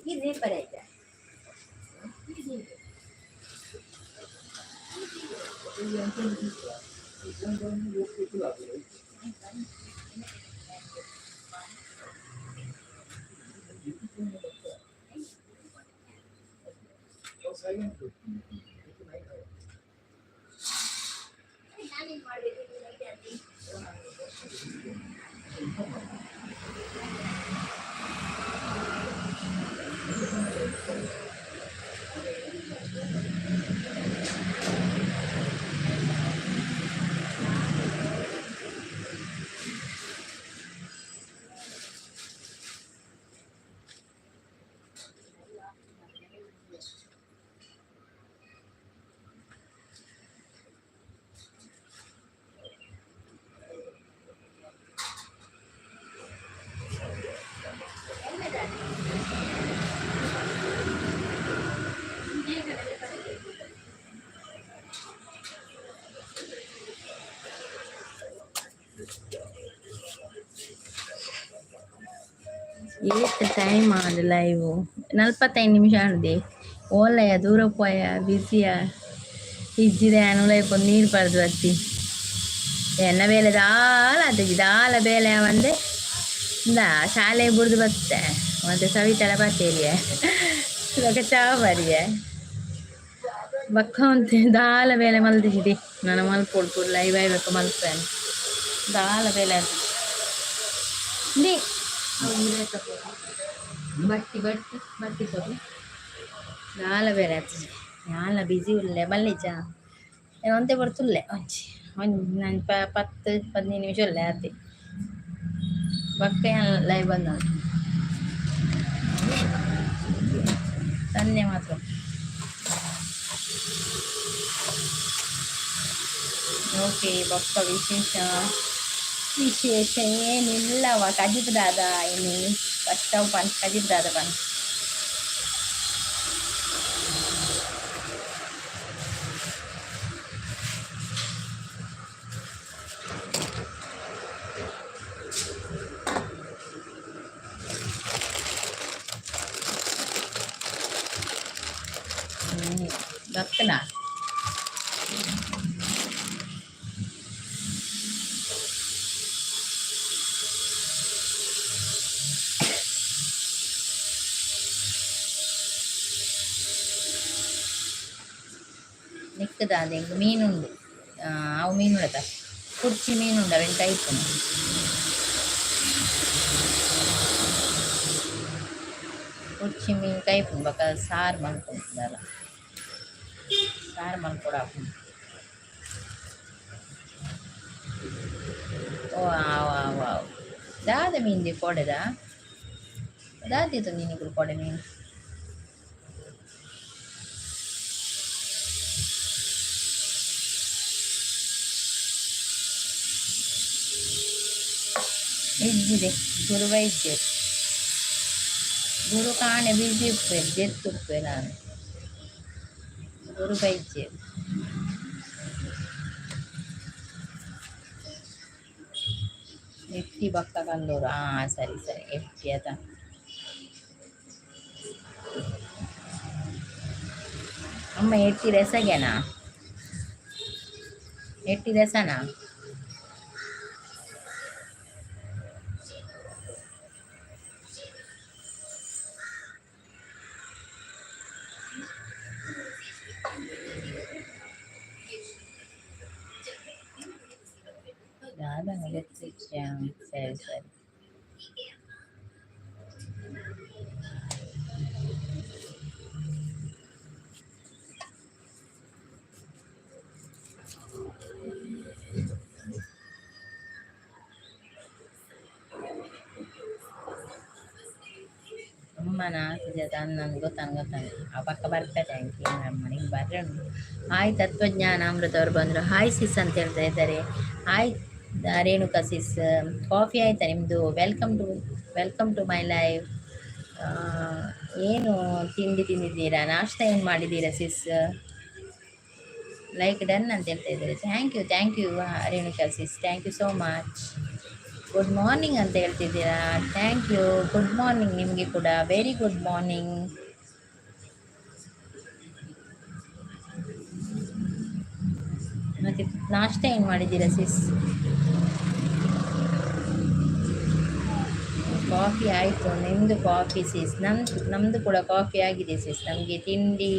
ಇದೇ ಪರ ಆಯ್ತಾ ಎಷ್ಟು ಟೈಮ್ ಆದ ಲೈವ್ 45 ನಿಮಿಷ ಆಡಿದೆ ಓಲಯ ದೂರ ಪೋಯ ಬಿಸಿಯ ಇಜ್ಜಿದೆ ಅನುಲೈ ಕೊಂಡು ನೀರು ಪಡೆದು ಹತ್ತಿ ಎನ್ನ ಬೇಲೆ ದಾಲ ಬೇಲೆ ಬಂದೆ ಶಾಲೆ ಬಿಡ್ದು ಬತ್ತೆ ಮತ್ತೆ ಸವಿತಲ ಬತ್ತೇರಿಯ ಇವಾಗ ಚಾ ಬರಿಯ ಬಕ್ಕ ಅಂತ ದಾಲ ಬೇಲೆ ಮಲ್ದಿಸಿದಿ ನಾನು ಮಲ್ಪೊಡ್ಪುಡ್ ಲೈವ್ ಆಯ್ಬೇಕು ಮಲ್ಪೇನೆ ದಾಲ ಬೇಲೆ ಅಂತ ಬಟ್ಟಿ ಬಟ್ಟಿ ಬಟ್ಟಿ ಕೊಡು ನಾಲ ಬೇರೆ ಆಗ್ತದೆ ನಾಲ ಬಿಸಿ ಉಳ್ಳೆ ಮಲ್ಲಿಜ ಒಂತೆ ಬರ್ತುಲ್ಲೆ ಒಂಚಿ ಒಂದು ನಾನು 10-15 ನಿಮಿಷ ಉಳ್ಳೆ ಆತಿ ಬಕ್ಕ ಲೈವ್ ಬಂದ ಸಂಜೆ ಮಾತ್ರ ಓಕೆ ಬಕ್ಕ ವಿಶೇಷ ಏನಿಲ್ಲವ ಕಜಿತ್ ದಾದ ಇನ್ನು ಫಸ್ಟ್ ಪನ್ ಕಜಿತ್ ದಾದ ಪನ್ ದಕ್ಕನ ನಿಕ್ಕದ ಅದೇ ಮೀನುಂಡು ಅವು ಮೀನು ಉಡತ ಕುರ್ಚಿ ಮೀನುಂಡು ಅವೆಂಟ ಟೈಪ್ ಕುರ್ಚಿ ಮೀನು ಟೈಪ್ ಬಕ ಸಾರು ಮಾಡ್ಕೊಂಡಲ್ಲ ಸಾರು ಮಾಡ್ಕೊಡ ಓ ಆವ್ ದಾದ ಮೀನು ಕೊಡೆದ ದಾದಿತ್ತು ನೀನು ಕೊಡೆ ಮೀನು ಇಜ್ಜಿದೆ ಗುರು ವೈದ್ಯ ಗುರು ಕಾಣೆ ಬಿಸಿ ಉಪ್ಪೆ ಜೆತ್ತುಪ್ಪೆ ನಾನು ಗುರು ವೈದ್ಯ ಎಟ್ಟಿ ಬಕ್ಕ ಕಂದೋರು ಸರಿ ಸರಿ ಎಟ್ಟಿ ಅದ ಅಮ್ಮ ಎಟ್ಟಿ ರಸಗೆನಾ ಎಟ್ಟಿ ರಸನಾ ಸರಿ ಸರಿ ಅಮ್ಮನ ಜೊತೆ ಅನ್ನೊಂದು ಗೊತ್ತಾನ ಆ ಪಕ್ಕ ಬರ್ತಾರೆ ಅಮ್ಮನಿಗೆ ಬರ್ರೆ ಹಾಯ್ ತತ್ವಜ್ಞಾನ ಅಮೃತ ಅವ್ರು ಬಂದರು ಹಾಯ್ ಸಿಸ್ ಅಂತ ಹೇಳ್ತಾ ಇದ್ದಾರೆ ಹಾಯ್ ರೇಣುಕಾ ಸಿಸ್ ಕಾಫಿ ಆಯ್ತಾ ನಿಮ್ಮದು ವೆಲ್ಕಮ್ ಟು ಮೈ ಲೈವ್ ಏನು ತಿಂದಿದ್ದೀರಾ ನಾಷ್ಟ ಏನು ಮಾಡಿದ್ದೀರಾ ಸಿಸ್ ಲೈಕ್ ಡನ್ ಅಂತ ಹೇಳ್ತಾ ಇದ್ದಾರೆ thank you Renuka sis thank you so much good morning ಅಂತ ಹೇಳ್ತಿದ್ದೀರಾ ಥ್ಯಾಂಕ್ ಯು ಗುಡ್ ಮಾರ್ನಿಂಗ್ ನಿಮಗೆ ಕೂಡ ವೆರಿ ಗುಡ್ ಮಾರ್ನಿಂಗ್ ಮತ್ತೆ ನಾಷ್ಟ ಏನು ಮಾಡಿದ್ದೀರಾ ಸಿಸ್ ಕಾಫಿ ಆಯಿತು ನಿಮ್ಮದು ಕಾಫಿ ಸಿಸ್ ನಮ್ಮದು ಕೂಡ ಕಾಫಿ ಆಗಿದೆ ಸಿಸ್ ನಮಗೆ ತಿಂಡಿ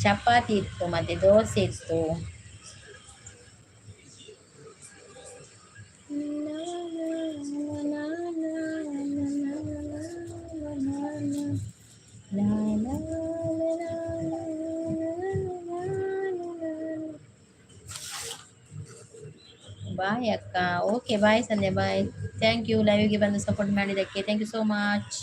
ಚಪಾತಿ ಇತ್ತು ಮತ್ತು ದೋಸೆ ಇತ್ತು ಬಾಯ್ ಅಕ್ಕ okay bye Sandhya bye thank you ಲೈವ್ಗೆ ಬಂದು ಸಪೋರ್ಟ್ ಮಾಡಿದ್ದಕ್ಕೆ ಥ್ಯಾಂಕ್ ಯು ಸೋ ಮಚ್